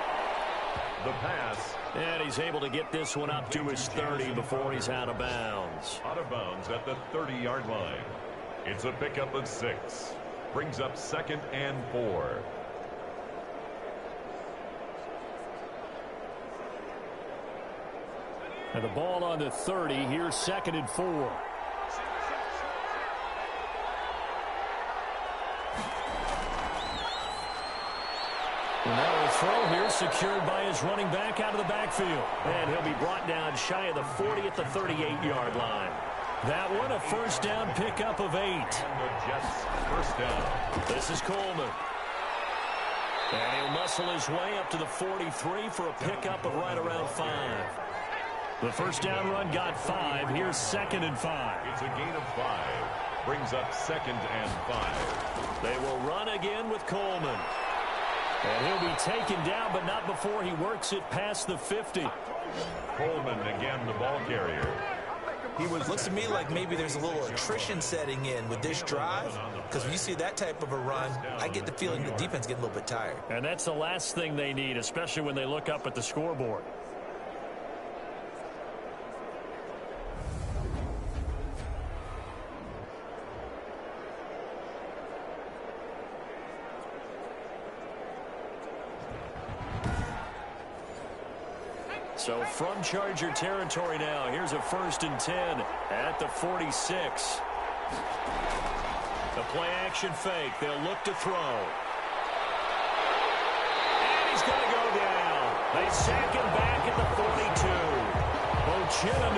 The pass. And he's able to get this one up to his 30 before he's out of bounds. Out of bounds at the 30-yard line. It's a pickup of 6. Brings up 2nd and 4. And the ball on the 30. Here's 2nd and 4. And now a throw here secured by his running back out of the backfield. And he'll be brought down shy of the 40 at the 38-yard line. That one, a first down pickup of 8. And the Jets first down. This is Coleman. And he'll muscle his way up to the 43 for a pickup of right around 5. The first down run got 5. Here's 2nd and 5. It's a gain of 5. Brings up 2nd and 5. They will run again with Coleman. And he'll be taken down, but not before he works it past the 50. Coleman again, the ball carrier. Looks to me like maybe there's a little attrition setting in with this drive, because when you see that type of a run, I get the feeling the defense getting a little bit tired. And that's the last thing they need, especially when they look up at the scoreboard. So from Charger territory now, here's a 1st and 10 at the 46. The play action fake. They'll look to throw. And he's going to go down. They sack him back at the 42. Ochena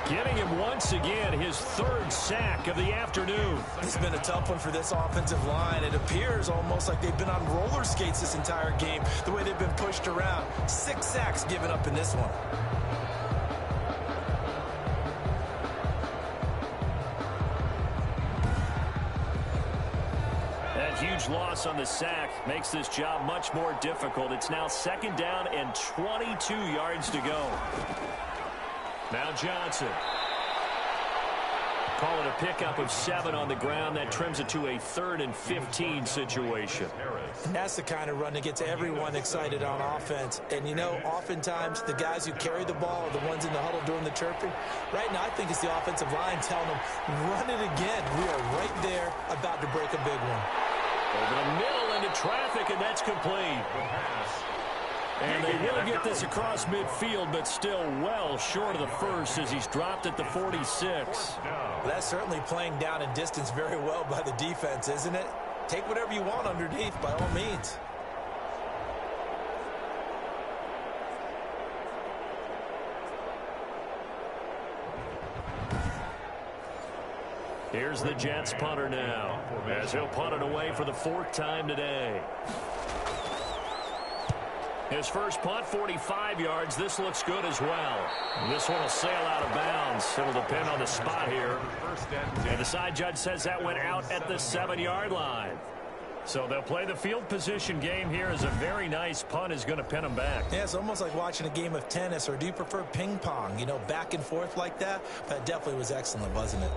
getting him once again his 3rd sack of the afternoon. It's been a tough one for this offensive line. It appears almost like they've been on roller skates this entire game, the way they've been pushed around. 6 sacks given up in this one. That huge loss on the sack makes this job much more difficult. It's now 2nd down and 22 yards to go. Now Johnson. Call it a pickup of 7 on the ground. That trims it to a 3rd and 15 situation. And that's the kind of run that gets everyone excited on offense. And, you know, oftentimes the guys who carry the ball are the ones in the huddle doing the chirping. Right now, I think it's the offensive line telling them, run it again. We are right there about to break a big one. Over the middle into traffic, and that's complete. And they will get this across midfield, but still well short of the 1st as he's dropped at the 46. Well, that's certainly playing down in distance very well by the defense, isn't it? Take whatever you want underneath, by all means. Here's the Jets punter now, as he'll punt it away for the 4th time today. His first punt, 45 yards. This looks good as well. This one will sail out of bounds. It'll depend on the spot here. And the side judge says that went out at the 7-yard line. So they'll play the field position game here as a very nice punt is going to pin them back. Yeah, it's almost like watching a game of tennis, or do you prefer ping pong? You know, back and forth like that? That definitely was excellent, wasn't it?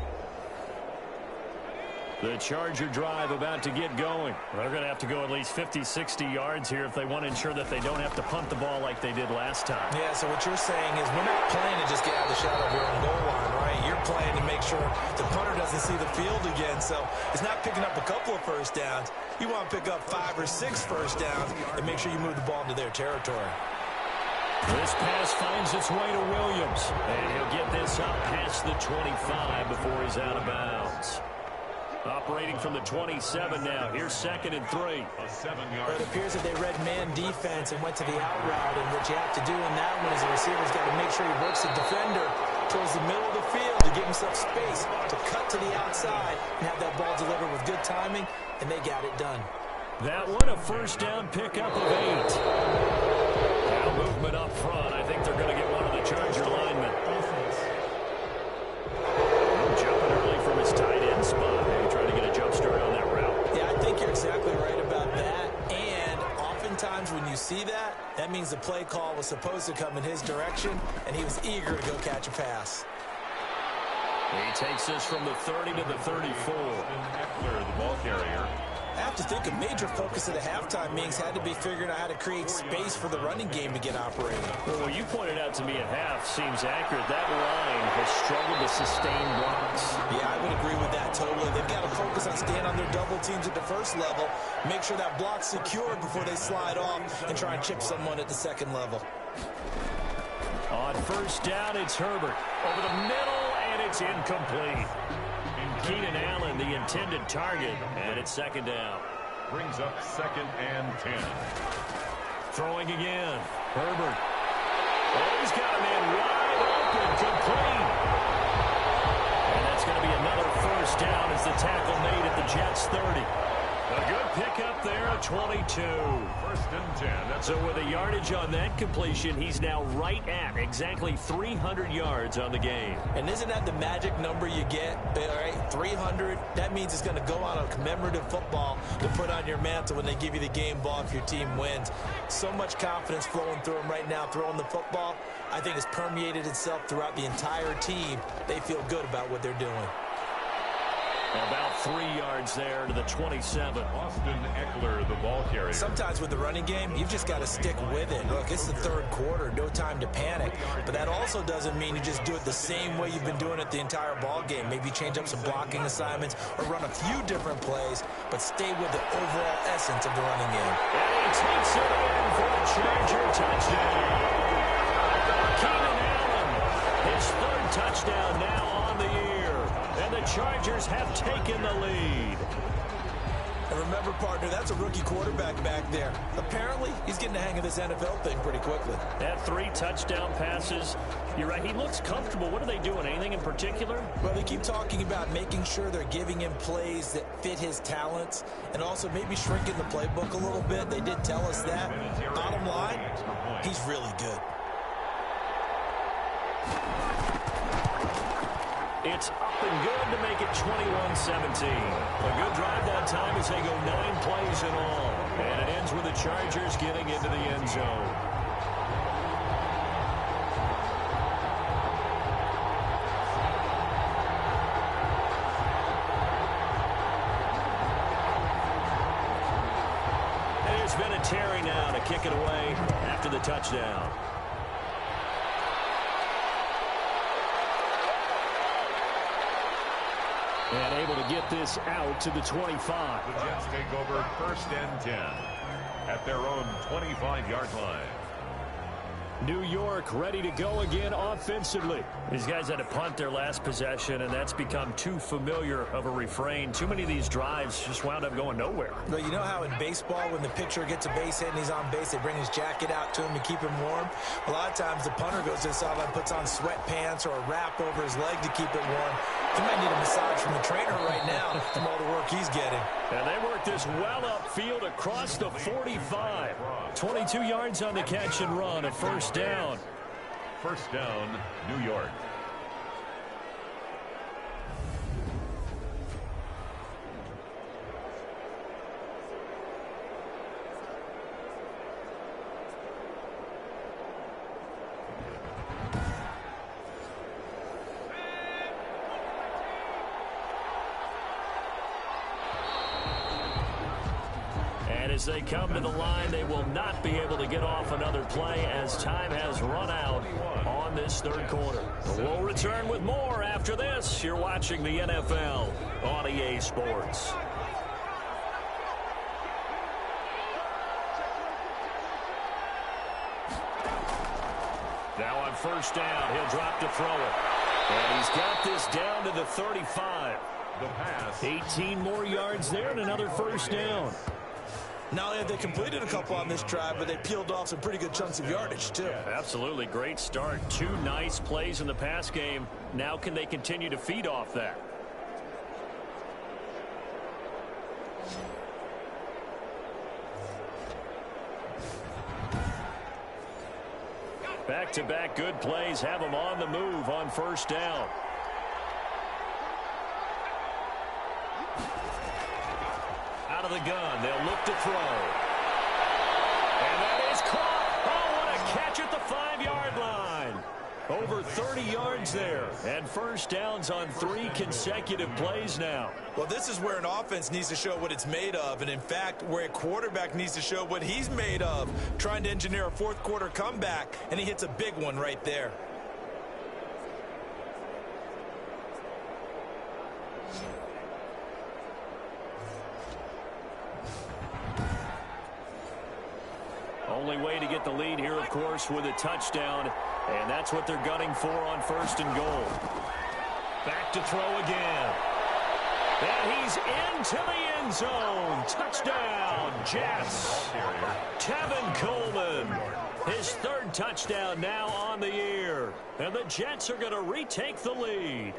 The Charger drive about to get going. They're going to have to go at least 50, 60 yards here if they want to ensure that they don't have to punt the ball like they did last time. Yeah, so what you're saying is we're not playing to just get out of the shadow of your own goal line, right? You're playing to make sure the punter doesn't see the field again. So it's not picking up a couple of first downs. You want to pick up 5 or 6 first downs and make sure you move the ball into their territory. This pass finds its way to Williams. And he'll get this up past the 25 before he's out of bounds. Operating from the 27 now. Here's 2nd and 3. It appears that they read man defense and went to the out route. And what you have to do in that one is the receiver's got to make sure he works the defender towards the middle of the field to give himself space to cut to the outside and have that ball delivered with good timing, and they got it done. That one, a first down pickup of 8. Now movement up front. I think they're going to get one of the Charger linemen. Jumping early from his tight end spot. Maybe trying to get a jump start on that route. Yeah, I think you're exactly right about that. And oftentimes when you see that, that means means the play call was supposed to come in his direction, and he was eager to go catch a pass. He takes this from the 30 to the 34. Eckler, the ball carrier. I have to think a major focus of the halftime meetings had to be figuring out how to create space for the running game to get operating. Well, what you pointed out to me at half seems accurate. That line has struggled to sustain blocks. Yeah, I would agree with that totally. They've got to focus on staying on their double teams at the first level, make sure that block's secured before they slide off, and try and chip someone at the second level. On first down, it's Herbert. Over the middle, and it's incomplete. Keenan Allen, the intended target, and it's second down. Brings up 2nd and 10. Throwing again. Herbert. Oh, he's got a man wide open, complete. And that's going to be another first down as the tackle made at the Jets' 30. A good pickup there at 22. 1st and 10. So with a yardage on that completion, he's now right at exactly 300 yards on the game. And isn't that the magic number you get? All right, 300. That means it's going to go on a commemorative football to put on your mantle when they give you the game ball if your team wins. So much confidence flowing through him right now throwing the football. I think it's permeated itself throughout the entire team. They feel good about what they're doing. About 3 yards there to the 27. Austin Eckler, the ball carrier. Sometimes with the running game, you've just got to stick with it. Look, it's the third quarter, no time to panic. But that also doesn't mean you just do it the same way you've been doing it the entire ball game. Maybe change up some blocking assignments or run a few different plays, but stay with the overall essence of the running game. And he takes it in for a Charger touchdown. Keenan Allen, his 3rd touchdown now on the year. And the Chargers have taken the lead. And remember, partner, that's a rookie quarterback back there. Apparently, he's getting the hang of this NFL thing pretty quickly. That 3 touchdown passes. You're right, he looks comfortable. What are they doing? Anything in particular? Well, they keep talking about making sure they're giving him plays that fit his talents and also maybe shrinking the playbook a little bit. They did tell us that. Bottom line, he's really good. It's up and good to make it 21-17. A good drive that time as they go 9 plays in all. And it ends with the Chargers getting into the end zone. And there's been a Terry now to kick it away after the touchdown. And able to get this out to the 25. The Jets take over 1st and 10 at their own 25-yard line. New York ready to go again offensively. These guys had to punt their last possession, and that's become too familiar of a refrain. Too many of these drives just wound up going nowhere. Well, you know how in baseball, when the pitcher gets a base hit and he's on base, they bring his jacket out to him to keep him warm? A lot of times the punter goes to the sideline, puts on sweatpants or a wrap over his leg to keep it warm. He might need a massage from the trainer right now from all the work he's getting. And they work this well upfield across the 45. 22 yards on the catch and run, a first down. 1st down, New York. As they come to the line, they will not be able to get off another play as time has run out on this 3rd quarter. We'll return with more after this. You're watching the NFL on EA Sports. Now on first down, he'll drop to throw it. And he's got this down to the 35. The pass. 18 more yards there and another first down. Not only have they completed a couple on this drive, but they peeled off some pretty good chunks of yardage, too. Absolutely. Great start. 2 nice plays in the pass game. Now can they continue to feed off that? Back-to-back good plays have them on the move on first down. Out of the gun, they'll look to throw. And that is caught. Oh, Over 30 yards there. And first downs on 3 consecutive plays now. Well, this is where an offense needs to show what it's made of. And, in fact, where a quarterback needs to show what he's made of. Trying to engineer a fourth-quarter comeback, and he hits a big one right there. Only way to get the lead here, of course, with a touchdown. And that's what they're gunning for on 1st and goal. Back to throw again. And he's into the end zone. Touchdown, Jets. Tevin Coleman. His 3rd touchdown now on the year. And the Jets are going to retake the lead.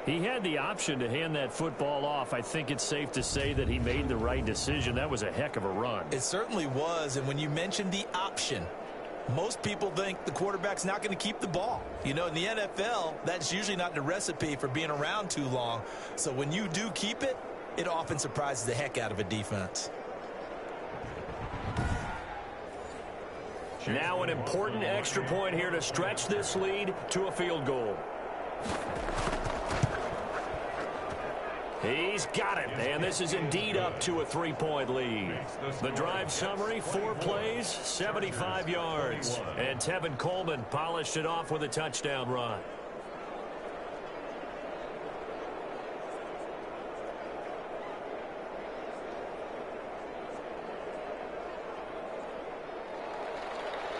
He had the option to hand that football off. I think it's safe to say that he made the right decision. That was a heck of a run. It certainly was. And when you mentioned the option, most people think the quarterback's not going to keep the ball. You know, in the NFL, that's usually not the recipe for being around too long. So when you do keep it, it often surprises the heck out of a defense. Now an important extra point here to stretch this lead to a field goal. He's got it, and this is indeed up to a 3-point lead. The drive summary, 4 plays, 75 yards. And Tevin Coleman polished it off with a touchdown run.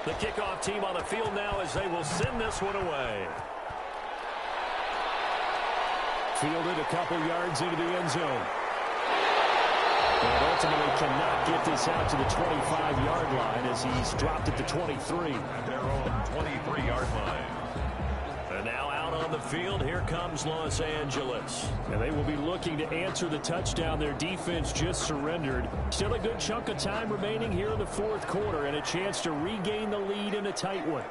The kickoff team on the field now as they will send this one away. Fielded a couple yards into the end zone. And ultimately cannot get this out to the 25-yard line as he's dropped at the 23. At their own 23-yard line. And now out on the field, here comes Los Angeles. And they will be looking to answer the touchdown their defense just surrendered. Still a good chunk of time remaining here in the 4th quarter and a chance to regain the lead in a tight one.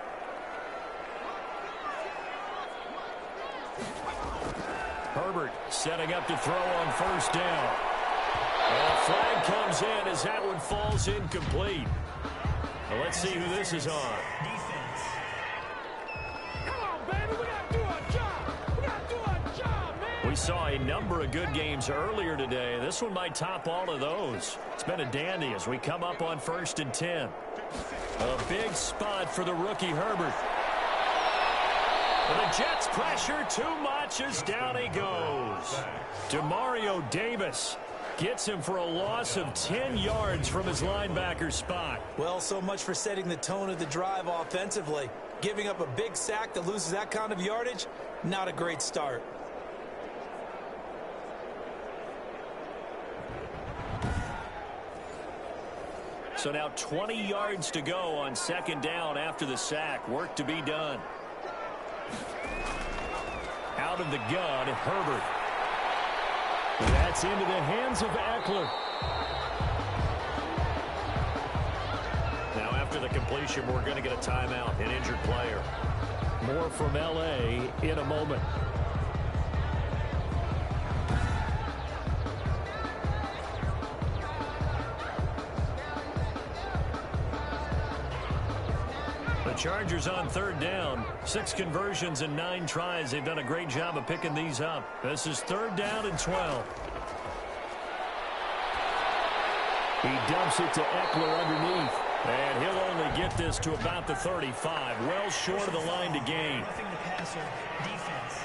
Herbert setting up to throw on 1st down. And a flag comes in as that one falls incomplete. Well, let's see who this is on. Defense. Come on, baby. We got to do our job. We got to do our job, man. We saw a number of good games earlier today. This one might top all of those. It's been a dandy as we come up on 1st and 10. A big spot for the rookie Herbert. And the Jets pressure too much as down he goes. Demario Davis gets him for a loss of 10 yards from his linebacker spot. Well, so much for setting the tone of the drive offensively. Giving up a big sack that loses that kind of yardage, not a great start. So now 20 yards to go on 2nd down after the sack. Work to be done. Out of the gun, Herbert. That's into the hands of Eckler. Now after the completion, we're going to get a timeout, an injured player. More from L.A. in a moment. Chargers on 3rd down. 6 conversions and 9 tries. They've done a great job of picking these up. This is 3rd down and 12. He dumps it to Eckler underneath. And he'll only get this to about the 35. Well short of the line to gain. Roughing the passer, defense.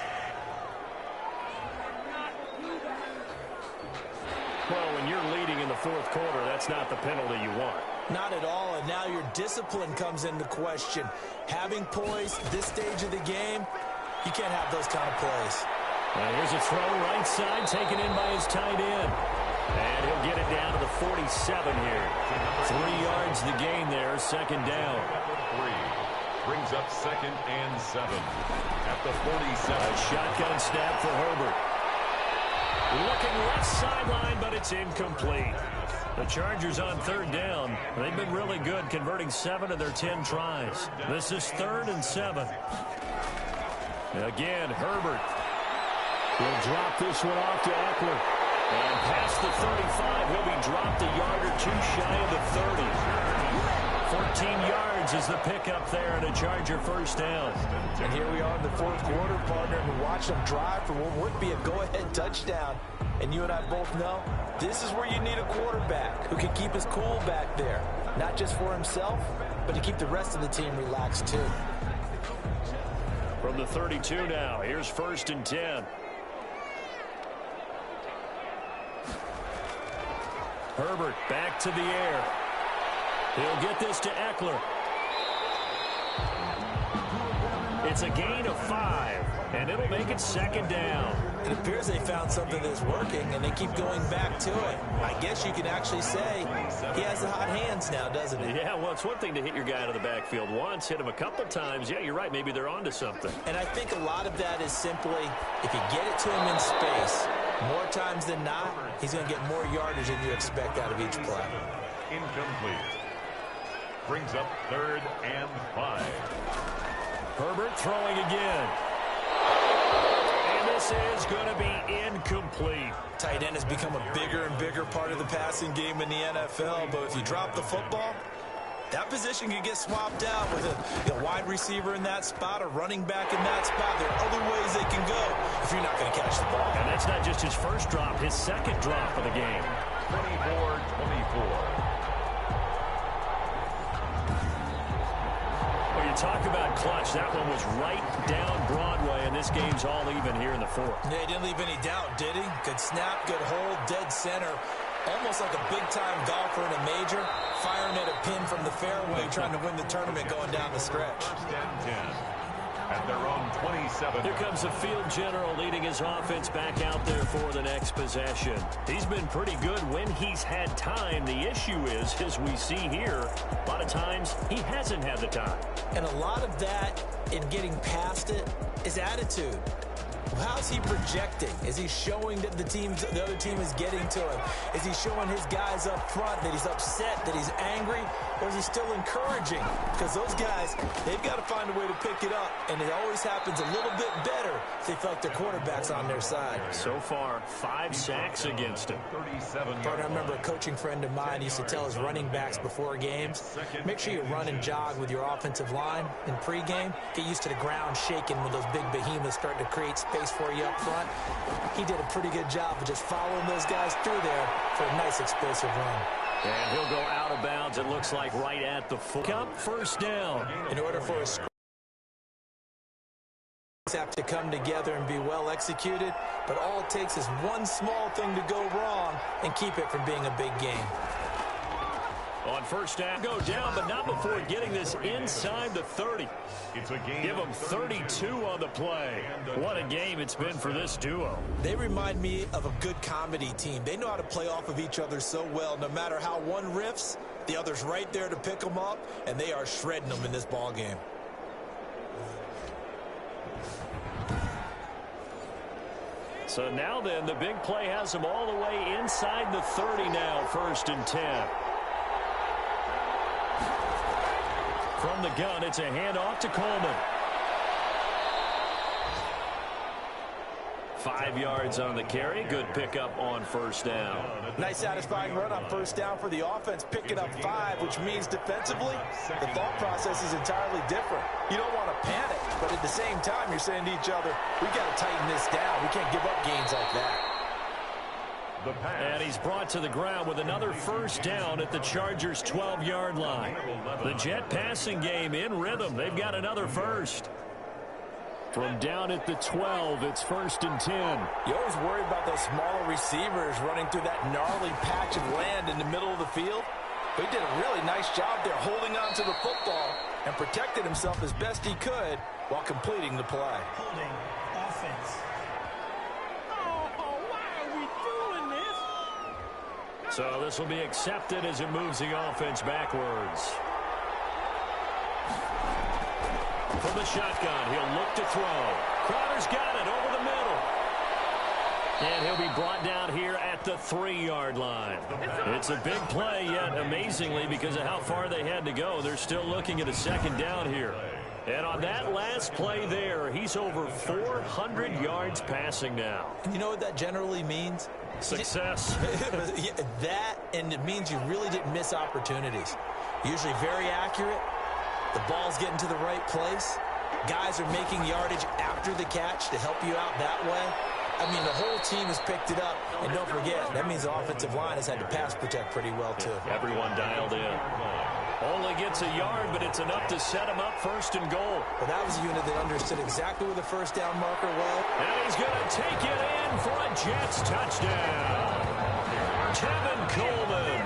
Well, when you're leading in the 4th quarter, that's not the penalty you want. Not at all, and now your discipline comes into question. Having poise this stage of the game, you can't have those kind of plays. And here's a throw right side taken in by his tight end. And he'll get it down to the 47 here. 3 yards the gain there, 2nd down. 3 brings up 2nd and 7 at the 47. A shotgun snap for Herbert. Looking left sideline, but it's incomplete. The Chargers on 3rd down. They've been really good, converting 7 of their 10 tries. This is 3rd and 7. Again, Herbert. He'll drop this one off to Eckler. And past the 35, he'll be dropped a yard or two shy of the 30. For 13 yards is the pickup there and a Charger first down. And here we are in the fourth quarter, partner, and watch them drive for what would be a go-ahead touchdown. And you and I both know this is where you need a quarterback who can keep his cool back there. Not just for himself, but to keep the rest of the team relaxed too. From the 32 now, here's 1st and 10. Herbert back to the air. He'll get this to Eckler. It's a gain of 5, and it'll make it 2nd down. It appears they found something that's working, and they keep going back to it. I guess you can actually say he has the hot hands now, doesn't he? Yeah, well, it's one thing to hit your guy out of the backfield once, hit him a couple times. Yeah, you're right. Maybe they're onto something. And I think a lot of that is simply if you get it to him in space, more times than not, he's going to get more yardage than you expect out of each play. Incomplete. Brings up 3rd and 5. Herbert throwing again. And this is going to be incomplete. Tight end has become a bigger and bigger part of the passing game in the NFL, but if you drop the football, that position can get swapped out with a wide receiver in that spot, a running back in that spot. There are other ways they can go if you're not going to catch the ball. And that's not just his first drop, his 2nd drop of the game. 24-24. Well, you talk about clutch. That one was right down Broadway, and this game's all even here in the 4th. Yeah, he didn't leave any doubt, did he? Good snap, good hold, dead center. Almost like a big-time golfer in a major, firing at a pin from the fairway, trying to win the tournament going down the stretch. 1st and 10. At their own 27. Here comes the field general leading his offense back out there for the next possession. He's been pretty good when he's had time. The issue is, as we see here, a lot of times he hasn't had the time. And a lot of that in getting past it is attitude. How's he projecting? Is he showing that the other team is getting to him? Is he showing his guys up front that he's upset, that he's angry? Or is he still encouraging? Because those guys, they've got to find a way to pick it up. And it always happens a little bit better if they feel like their quarterback's on their side. So far, 5 sacks against him. I remember a coaching friend of mine used to tell his running backs before games, make sure you run and jog with your offensive line in pregame. Get used to the ground shaking when those big behemoths start to create space for you up front. He did a pretty good job of just following those guys through there for a nice explosive run. And he'll go out of bounds, it looks like, right at the 1st down. In order for a score have to come together and be well executed, but all it takes is one small thing to go wrong and keep it from being a big game. On 1st down, go down, but not before getting this inside the 30. It's a game. Give them 32 on the play. What a game it's been for this duo. They remind me of a good comedy team. They know how to play off of each other so well. No matter how one riffs, the other's right there to pick them up, and they are shredding them in this ball game. So now then, the big play has them all the way inside the 30 now, 1st and 10. From the gun, it's a handoff to Coleman. 5 yards on the carry. Good pickup on 1st down. Nice satisfying run on 1st down for the offense, picking up 5, which means defensively, the thought process is entirely different. You don't want to panic, but at the same time, you're saying to each other, we got to tighten this down. We can't give up gains like that. And he's brought to the ground with another 1st down at the Chargers' 12-yard line. The Jet passing game in rhythm. They've got another 1st. From down at the 12, it's 1st and 10. You always worry about those smaller receivers running through that gnarly patch of land in the middle of the field. But he did a really nice job there holding on to the football and protected himself as best he could while completing the play. Holding offense. So this will be accepted as it moves the offense backwards. From the shotgun, he'll look to throw. Crowder's got it over the middle. And he'll be brought down here at the 3-yard line. It's a big play, yet amazingly, because of how far they had to go, they're still looking at a 2nd down here. And on that last play there, he's over 400 yards passing now. You know what that generally means? Success. That, and it means you really didn't miss opportunities. Usually very accurate. The ball's getting to the right place. Guys are making yardage after the catch to help you out that way. I mean, the whole team has picked it up. And don't forget, that means the offensive line has had to pass protect pretty well, too. Everyone dialed in. Only gets a yard, but it's enough to set him up first and goal. Well, that was a unit that understood exactly where the first down marker was. And he's going to take it in for a Jets touchdown. Tevin Coleman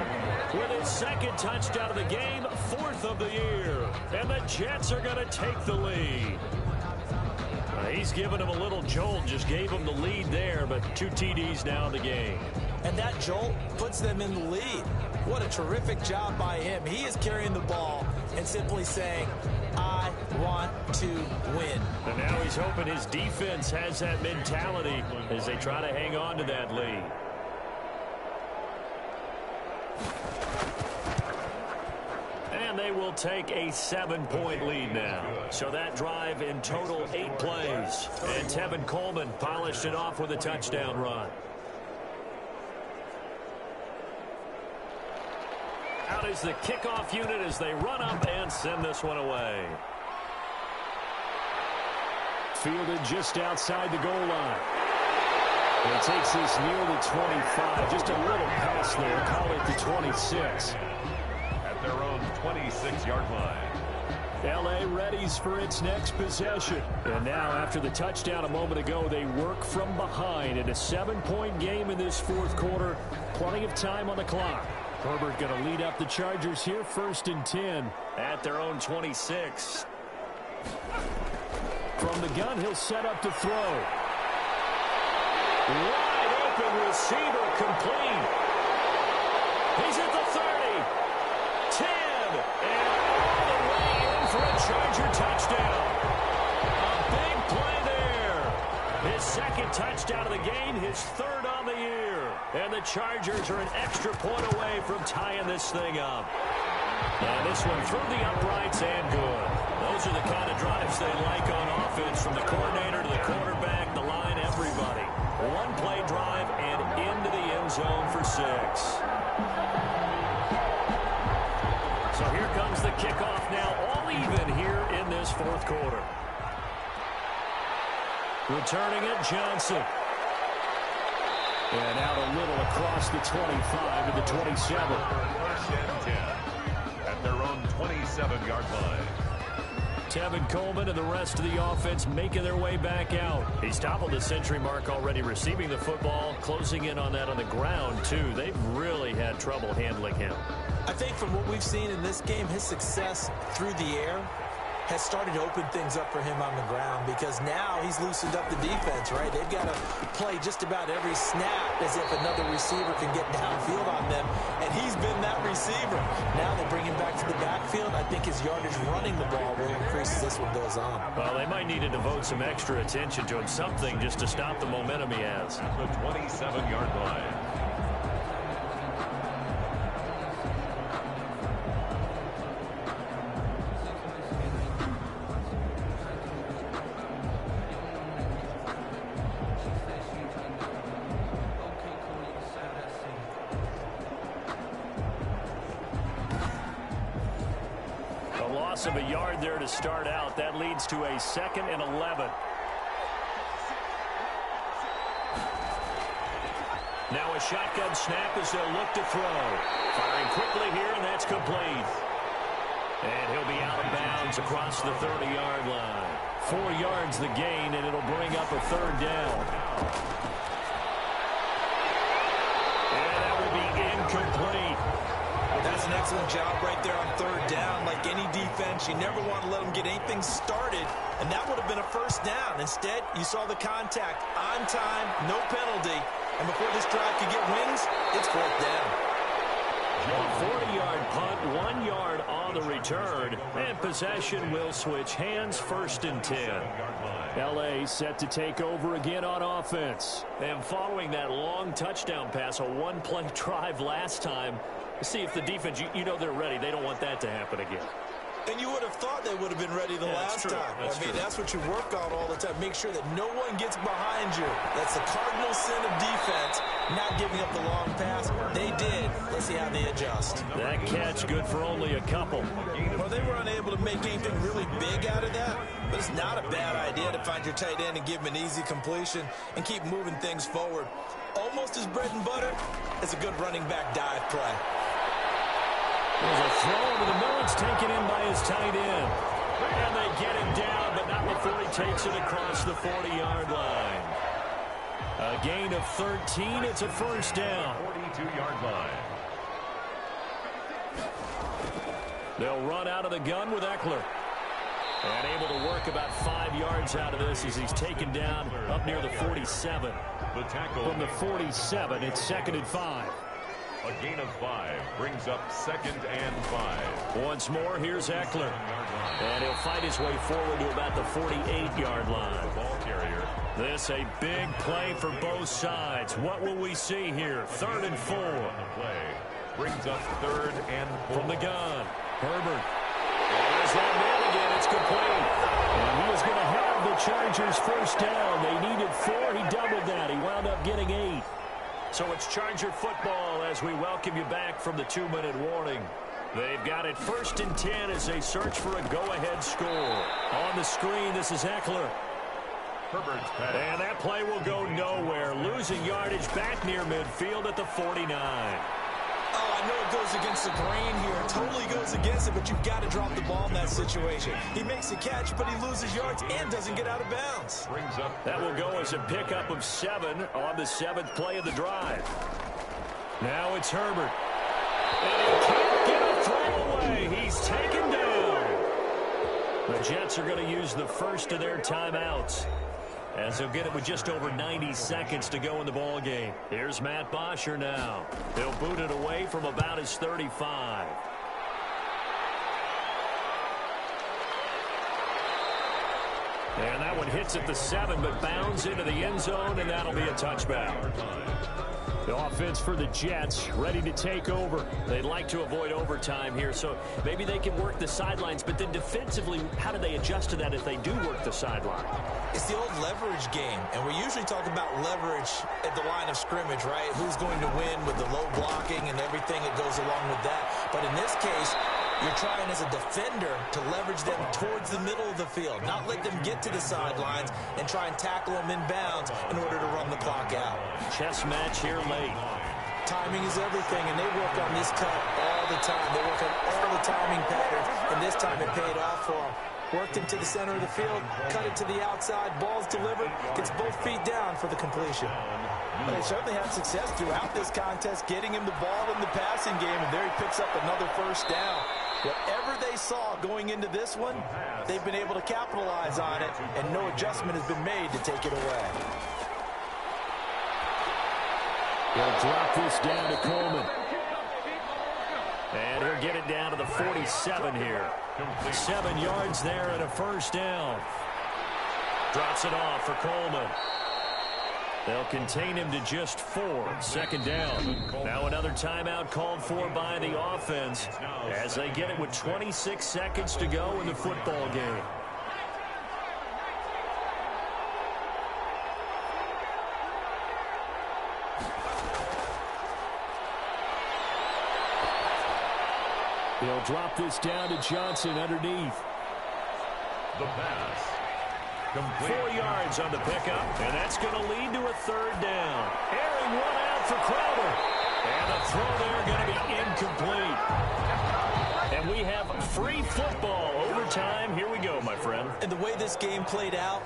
with his second touchdown of the game, 4th of the year. And the Jets are going to take the lead. He's given him a little jolt, just gave him the lead there, but 2 TDs now in the game. And that jolt puts them in the lead. What a terrific job by him. He is carrying the ball and simply saying, I want to win. And now he's hoping his defense has that mentality as they try to hang on to that lead. And they will take a 7-point lead now. So that drive in total 8 plays. And Tevin Coleman polished it off with a touchdown run. Out is the kickoff unit as they run up and send this one away. Fielded just outside the goal line. It takes this near the 25. Just a little pass there. Call it the 26. At their own 26-yard line. L.A. readies for its next possession. And now, after the touchdown a moment ago, they work from behind in a 7-point game in this 4th quarter. Plenty of time on the clock. Herbert going to lead up the Chargers here, 1st and 10 at their own 26. From the gun, he'll set up to throw. Wide open receiver, complete. He's at the 30, 10, and all the way in for a Charger touchdown. A big play there. His 2nd touchdown of the game, his 3rd on the year. And the Chargers are an extra point away from tying this thing up. And this one through the uprights and good. Those are the kind of drives they like on offense, from the coordinator to the quarterback, the line, everybody. 1-play drive and into the end zone for 6. So here comes the kickoff now, all even here in this 4th quarter. Returning it, Johnson. And out a little across the 25 to the 27. 1st and 10 at their own 27-yard line. Tevin Coleman and the rest of the offense making their way back out. He's toppled the century mark already, receiving the football, closing in on that on the ground, too. They've really had trouble handling him. I think from what we've seen in this game, his success through the air has started to open things up for him on the ground, because now he's loosened up the defense, right? They've got to play just about every snap as if another receiver can get downfield on them, and he's been that receiver. Now they bring him back to the backfield. I think his yardage running the ball will increase as this one goes on. Well, they might need to devote some extra attention to him, something just to stop the momentum he has. The 27-yard line. Of a yard there to start out. That leads to a 2nd and 11. Now a shotgun snap as they'll look to throw. Firing quickly here, and that's complete. And he'll be out of bounds across the 30-yard line. 4 yards the gain, and it'll bring up a 3rd down. And that will be incomplete. That's an excellent job right there on 3rd down. Like any defense, you never want to let them get anything started, and that would have been a 1st down. Instead, you saw the contact on time, no penalty, and before this drive could get wings, it's 4th down. A 40-yard punt, 1 yard on the return, and possession will switch hands, 1st and 10. L.A. set to take over again on offense. And following that long touchdown pass, a 1-play drive last time, see if the defense, you know they're ready. They don't want that to happen again. And you would have thought they would have been ready the last time. I mean, that's what you work on all the time. Make sure that no one gets behind you. That's the cardinal sin of defense, not giving up the long pass. They did. Let's see how they adjust. That catch good for only a couple. Well, they were unable to make anything really big out of that, but it's not a bad idea to find your tight end and give him an easy completion and keep moving things forward. Almost as bread and butter as a good running back dive play. There's a throw into the middle. It's taken in by his tight end. And they get him down, but not before he takes it across the 40-yard line. A gain of 13. It's a first down. 42-yard line. They'll run out of the gun with Eckler. And able to work about 5 yards out of this as he's taken down up near the 47. The tackle From the 47, it's 2nd and 5. A gain of 5 brings up 2nd and 5. Once more, here's Eckler. And he'll fight his way forward to about the 48-yard line. The ball carrier. This a big play for both sides. What will we see here? 3rd and 4. The play brings up 3rd and 4. From the gun, Herbert. There's that man again. It's complete. And he is going to have the Chargers first down. They needed 4. He doubled that. He wound up getting 8. So it's Charger football as we welcome you back from the 2-minute warning. They've got it 1st and 10 as they search for a go-ahead score. On the screen, this is Eckler. Herbert's pass. And that play will go nowhere. Losing yardage back near midfield at the 49. Oh, I know it goes against the grain here. It totally goes against it, but you've got to drop the ball in that situation. He makes a catch, but he loses yards and doesn't get out of bounds. Brings up. That will go as a pickup of 7 on the 7th play of the drive. Now it's Herbert. And he can't get a throw away. He's taken down. The Jets are going to use the first of their timeouts, as they'll get it with just over 90 seconds to go in the ball game. Here's Matt Bosher now. He'll boot it away from about his 35. And that one hits at the 7, but bounds into the end zone, and that'll be a touchback. The offense for the Jets ready to take over. They'd like to avoid overtime here, so maybe they can work the sidelines. But then defensively, how do they adjust to that if they do work the sideline? It's the old leverage game, and we usually talk about leverage at the line of scrimmage, right? Who's going to win with the low blocking and everything that goes along with that. But in this case, you're trying as a defender to leverage them towards the middle of the field, not let them get to the sidelines and try and tackle them in bounds in order to run the clock out. Chess match here late. Timing is everything, and they work on this cut all the time. They work on all the timing patterns, and this time it paid off for them. Worked into the center of the field, cut it to the outside, ball's delivered, gets both feet down for the completion. But they certainly had success throughout this contest, getting him the ball in the passing game, and there he picks up another first down. Whatever they saw going into this one, they've been able to capitalize on it, and no adjustment has been made to take it away. He'll drop this down to Coleman. And he'll get it down to the 47 here. 7 yards there and a first down. Drops it off for Coleman. They'll contain him to just 4. 2nd down. Now another timeout called for by the offense as they get it with 26 seconds to go in the football game. They'll drop this down to Johnson underneath. The pass. Complete. 4 yards on the pickup, and that's going to lead to a 3rd down. Airing one out for Crowder. And the throw there going to be incomplete. And we have free football. Overtime. Here we go, my friend. And the way this game played out,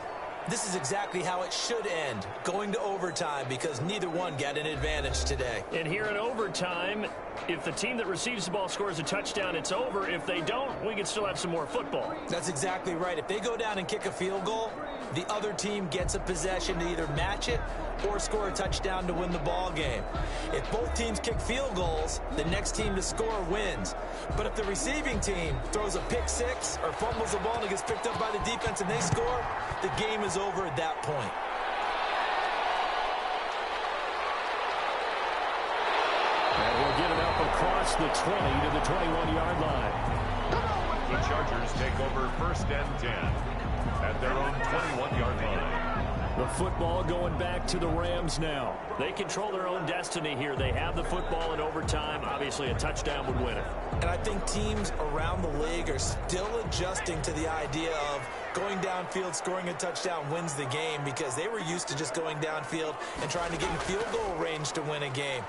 this is exactly how it should end, going to overtime, because neither one got an advantage today. And here in overtime, if the team that receives the ball scores a touchdown, it's over. If they don't, we can still have some more football. That's exactly right. If they go down and kick a field goal, the other team gets a possession to either match it or score a touchdown to win the ball game. If both teams kick field goals, the next team to score wins. But if the receiving team throws a pick six or fumbles the ball and it gets picked up by the defense and they score, the game is over at that point. And we'll get it up across the 20 to the 21-yard line. The Chargers take over 1st and 10 at their own 21-yard line. The football going back to the Rams now. They control their own destiny here. They have the football in overtime. Obviously, a touchdown would win it. And I think teams around the league are still adjusting to the idea of going downfield, scoring a touchdown wins the game, because they were used to just going downfield and trying to get in field goal range to win a game.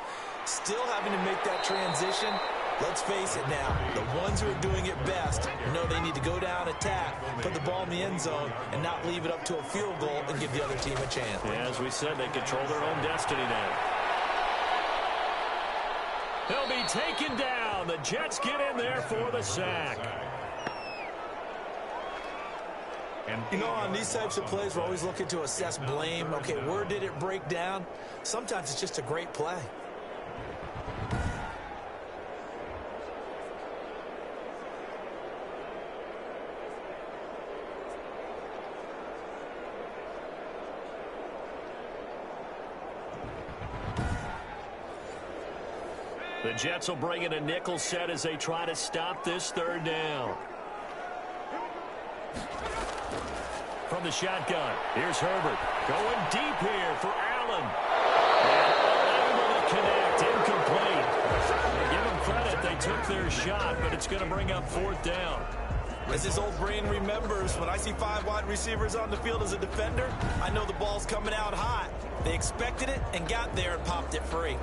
Still having to make that transition. Let's face it now, the ones who are doing it best know they need to go down, attack, put the ball in the end zone, and not leave it up to a field goal and give the other team a chance. Yeah, as we said, they control their own destiny now. They'll be taken down. The Jets get in there for the sack. You know, on these types of plays, we're always looking to assess blame. Okay, where did it break down? Sometimes it's just a great play. The Jets will bring in a nickel set as they try to stop this 3rd down. From the shotgun, here's Herbert. Going deep here for Allen. And able to connect, incomplete. Give them credit, they took their shot, but it's going to bring up 4th down. As his old brain remembers, when I see 5 wide receivers on the field as a defender, I know the ball's coming out hot. They expected it and got there and popped it free.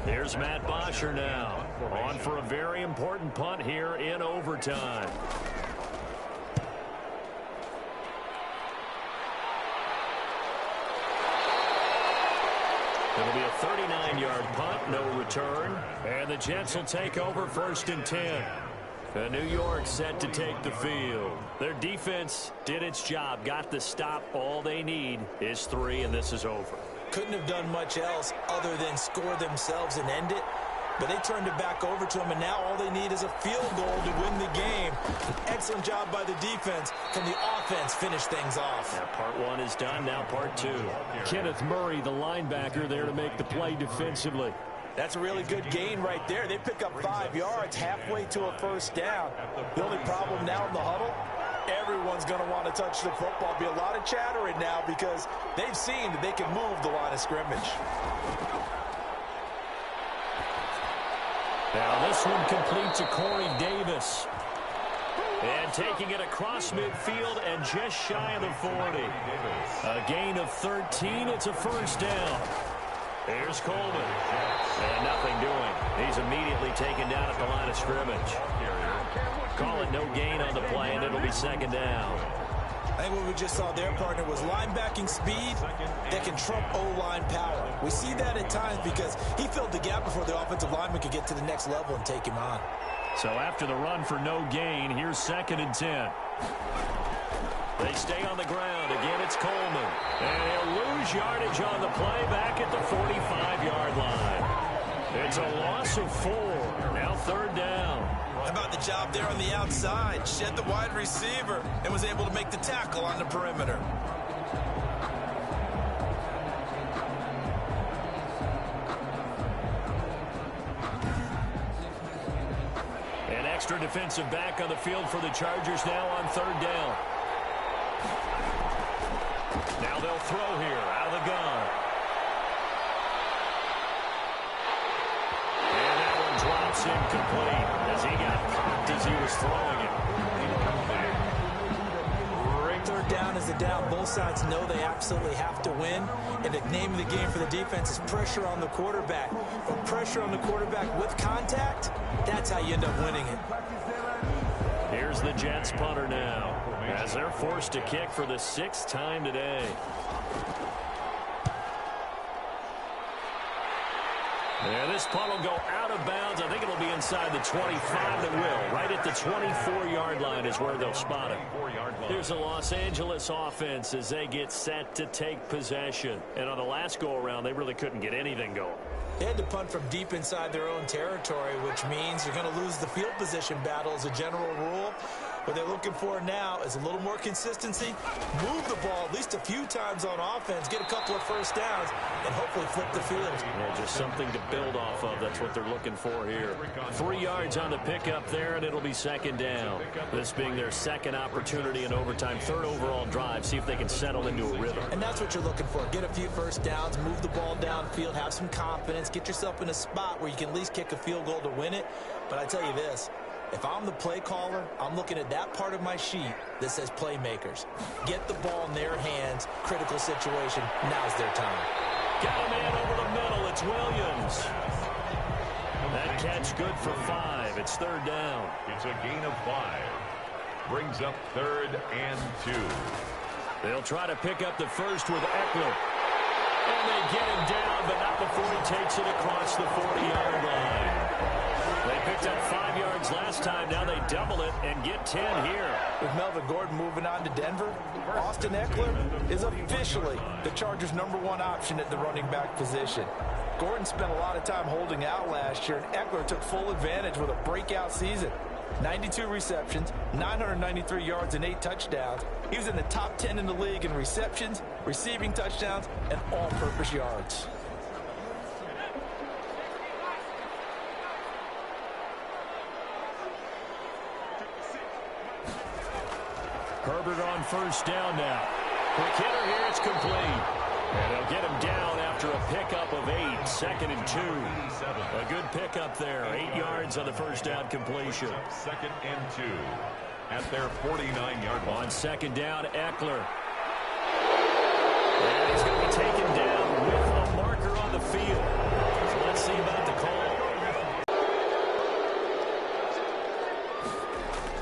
Here's Matt Bosher now, on for a very important punt here in overtime. It'll be a 39-yard punt, no return, and the Jets will take over 1st and 10. And New York set to take the field. Their defense did its job, got the stop. All they need is 3, and this is over. Couldn't have done much else other than score themselves and end it. But they turned it back over to them, and now all they need is a field goal to win the game. Excellent job by the defense. Can the offense finish things off? Now part 1 is done, now part 2. Kenneth Murray, the linebacker, there to make the play defensively. That's a really good gain right there. They pick up 5 yards halfway to a 1st down. The only problem now in the huddle, everyone's going to want to touch the football. Be a lot of chattering now because they've seen that they can move the line of scrimmage. Now this one complete to Corey Davis. And taking it across midfield and just shy of the 40. A gain of 13. It's a 1st down. Here's Coleman. And nothing doing. He's immediately taken down at the line of scrimmage. Call it no gain on the play, and it'll be 2nd down. I think what we just saw there, partner, was linebacking speed that can trump O-line power. We see that at times because he filled the gap before the offensive lineman could get to the next level and take him on. So after the run for no gain, here's 2nd and 10. They stay on the ground. Again, it's Coleman. And he'll lose yardage on the play back at the 45-yard line. It's a loss of 4. Now 3rd down. How about the job there on the outside? Shed the wide receiver and was able to make the tackle on the perimeter. An extra defensive back on the field for the Chargers now on 3rd down. Now they'll throw here out of the gun. And that one drops incomplete as he got popped as he was throwing it. 3rd down is a down. Both sides know they absolutely have to win. And the name of the game for the defense is pressure on the quarterback. But pressure on the quarterback with contact, that's how you end up winning it. Here's the Jets punter now as they're forced to kick for the 6th time today. And this punt will go out of bounds. I think it'll be inside the 25. It will. Right at the 24-yard line is where they'll spot it. Here's the Los Angeles offense as they get set to take possession. And on the last go-around, they really couldn't get anything going. They had to punt from deep inside their own territory, which means you're going to lose the field position battle as a general rule. What they're looking for now is a little more consistency, move the ball at least a few times on offense, get a couple of first downs, and hopefully flip the field. Yeah, just something to build off of. That's what they're looking for here. 3 yards on the pickup there, and it'll be second down. This being their second opportunity in overtime, third overall drive. See if they can settle into a rhythm. And that's what you're looking for. Get a few first downs, move the ball downfield, have some confidence, get yourself in a spot where you can at least kick a field goal to win it. But I tell you this, if I'm the play caller, I'm looking at that part of my sheet that says playmakers. Get the ball in their hands, critical situation, now's their time. Got a man over the middle, it's Williams. That catch good for 5, it's third down. It's a gain of 5. Brings up 3rd and 2. They'll try to pick up the first with Eckler. And they get him down, but not before he takes it across the 40-yard line. They picked up 5 yards last time. Now they double it and get 10 here. With Melvin Gordon moving on to Denver, Austin Eckler is officially the Chargers' #1 option at the running back position. Gordon spent a lot of time holding out last year, and Eckler took full advantage with a breakout season. 92 receptions, 993 yards, and 8 touchdowns. He was in the top 10 in the league in receptions, receiving touchdowns, and all-purpose yards. Herbert on first down now. Quick hitter here, it's complete. And they'll get him down after a pickup of 8, 2nd and 2. A good pickup there, 8 yards on the first down completion. 2nd and 2 at their 49-yard line. On second down, Eckler. And he's going to be taken down with a marker on the field. So let's see about the call.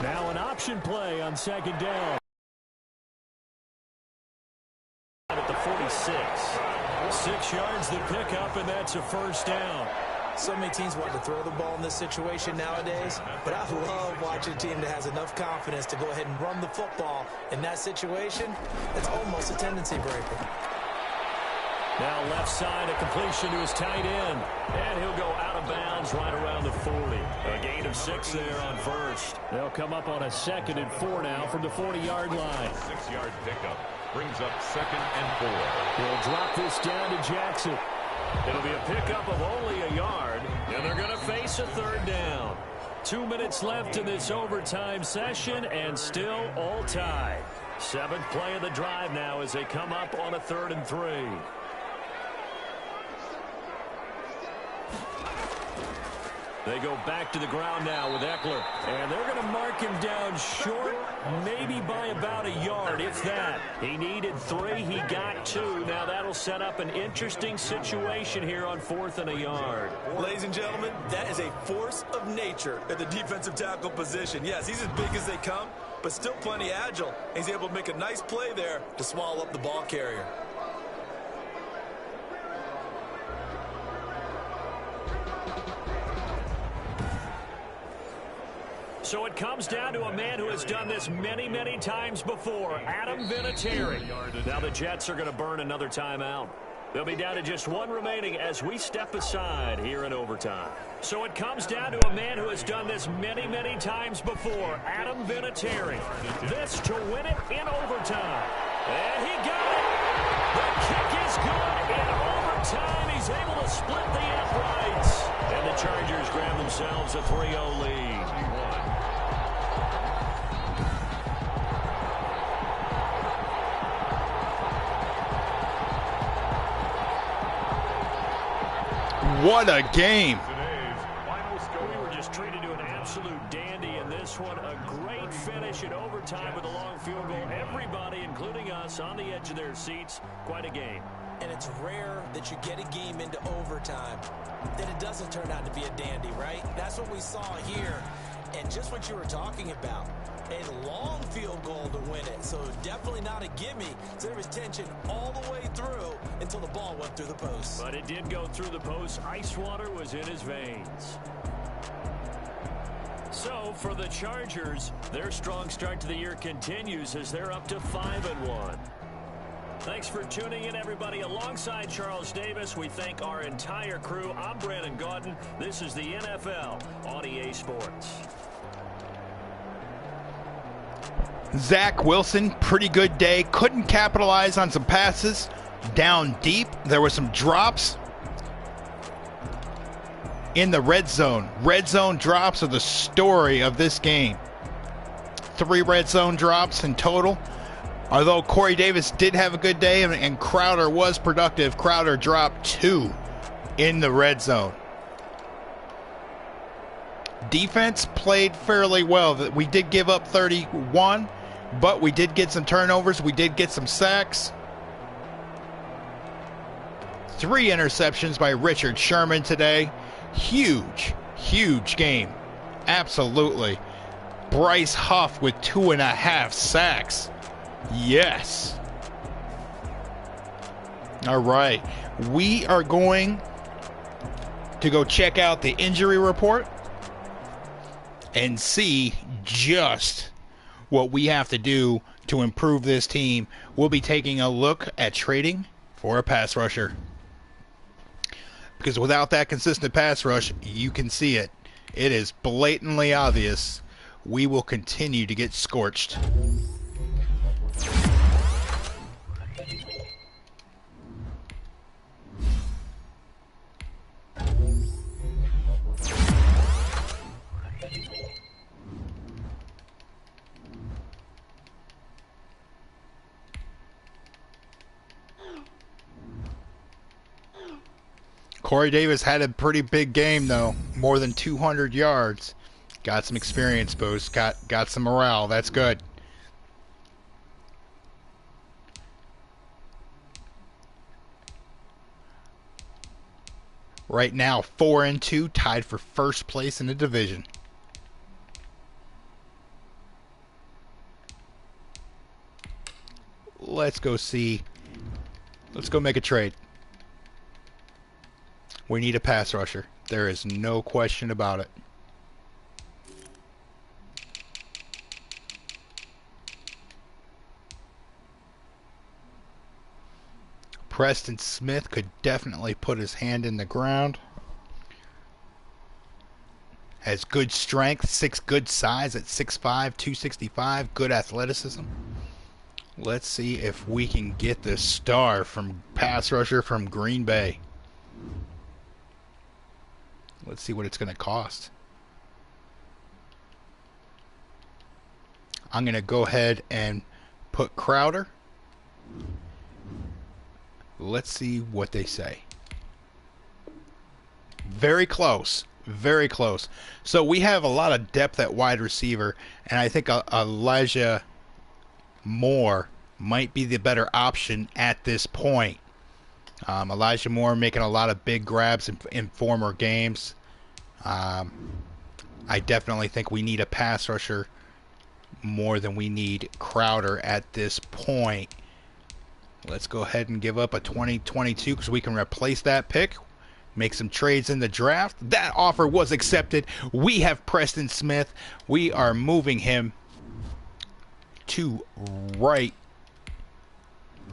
Now an option play on second down. At the 46. 6 yards the pickup, and that's a first down. So many teams want to throw the ball in this situation nowadays, but I love watching a team that has enough confidence to go ahead and run the football. In that situation, it's almost a tendency breaker. Now left side, a completion to his tight end. And he'll go out of bounds right around the 40. A gain of 6 there on first. They'll come up on a 2nd and 4 now from the 40-yard line. 6-yard pickup brings up 2nd and 4. They'll drop this down to Jackson. It'll be a pickup of only a yard, and they're going to face a third down. 2 minutes left in this overtime session, and still all tied. 7th play of the drive now as they come up on a 3rd and 3. They go back to the ground now with Eckler. And they're going to mark him down short, maybe by about a yard, if that. He needed 3, he got 2. Now that'll set up an interesting situation here on 4th and a yard. Ladies and gentlemen, that is a force of nature at the defensive tackle position. Yes, he's as big as they come, but still plenty agile. He's able to make a nice play there to swallow up the ball carrier. So it comes down to a man who has done this many, many times before, Adam Vinatieri. Now the Jets are going to burn another timeout. They'll be down to just 1 remaining as we step aside here in overtime. So it comes down to a man who has done this many, many times before, Adam Vinatieri. This to win it in overtime. And he got it. The kick is good in overtime. He's able to split the uprights. And the Chargers grab themselves a 3-0 lead. What a game. We were just treated to an absolute dandy in this one. A great finish in overtime with a long field goal. Everybody, including us, on the edge of their seats. Quite a game. And it's rare that you get a game into overtime that it doesn't turn out to be a dandy, right? That's what we saw here. And just what you were talking about, a long field goal to win it. So definitely not a gimme. So there was tension all the way through until the ball went through the post. But it did go through the post. Ice water was in his veins. So for the Chargers, their strong start to the year continues as they're up to 5-1. Thanks for tuning in, everybody. Alongside Charles Davis, we thank our entire crew. I'm Brandon Gaudin. This is the NFL on EA Sports. Zach Wilson, pretty good day. Couldn't capitalize on some passes down deep. There were some drops in the red zone. Red zone drops are the story of this game. 3 red zone drops in total. Although Corey Davis did have a good day and Crowder was productive, Crowder dropped 2 in the red zone. Defense played fairly well. We did give up 31, but we did get some turnovers. We did get some sacks. 3 interceptions by Richard Sherman today. Huge, huge game. Absolutely. Bryce Huff with 2.5 sacks. Yes. All right. We are going to go check out the injury report and see just what we have to do to improve this team. We'll be taking a look at trading for a pass rusher. Because without that consistent pass rush, you can see it. It is blatantly obvious we will continue to get scorched. Corey Davis had a pretty big game, though. More than 200 yards. Got some experience boost. Got some morale. That's good. Right now, 4-2, tied for first place in the division. Let's go see. Let's go make a trade. We need a pass rusher. There is no question about it. Preston Smith could definitely put his hand in the ground. Has good strength, good size at 6'5", 265, good athleticism. Let's see if we can get this star from pass rusher from Green Bay. Let's see what it's going to cost. I'm going to go ahead and put Crowder. Let's see what they say. Very close. Very close. So we have a lot of depth at wide receiver, and I think Elijah Moore might be the better option at this point. Elijah Moore making a lot of big grabs in former games. I definitely think we need a pass rusher more than we need Crowder at this point. Let's go ahead and give up a 2022 because we can replace that pick. Make some trades in the draft. That offer was accepted. We have Preston Smith. We are moving him to right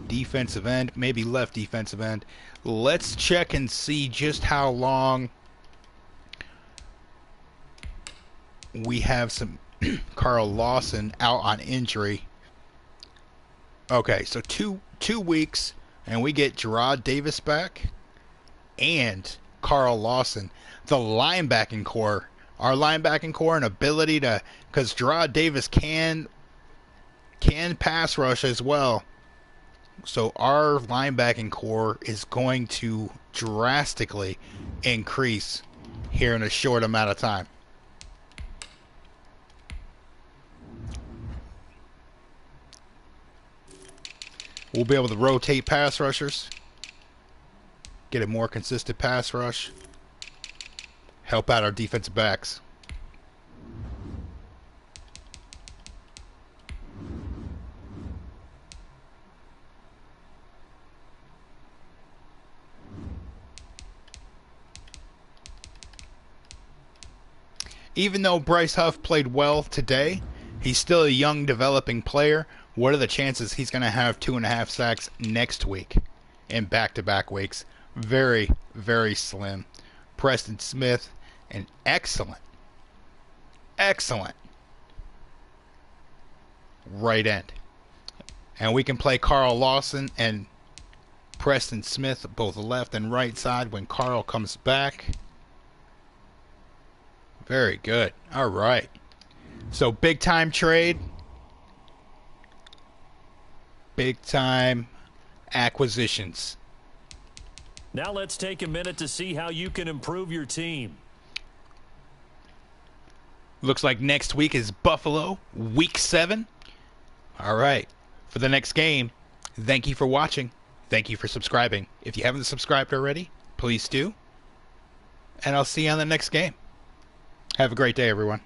defensive end, maybe left defensive end. Let's check and see just how long we have some Carl Lawson out on injury. Okay, so two weeks, and we get Gerard Davis back and Carl Lawson. The linebacking core, our linebacking core and ability to, because Gerard Davis can pass rush as well. So our linebacking core is going to drastically increase here in a short amount of time. We'll be able to rotate pass rushers, get a more consistent pass rush, help out our defensive backs. Even though Bryce Huff played well today, he's still a young developing player. What are the chances he's going to have 2.5 sacks next week in back-to-back weeks? Very, very slim. Preston Smith, an excellent right end. And we can play Carl Lawson and Preston Smith both left and right side when Carl comes back. Very good. All right. So big time trade. Big time acquisitions. Now let's take a minute to see how you can improve your team. Looks like next week is Buffalo, week 7. All right. For the next game, thank you for watching. Thank you for subscribing. If you haven't subscribed already, please do. And I'll see you on the next game. Have a great day, everyone.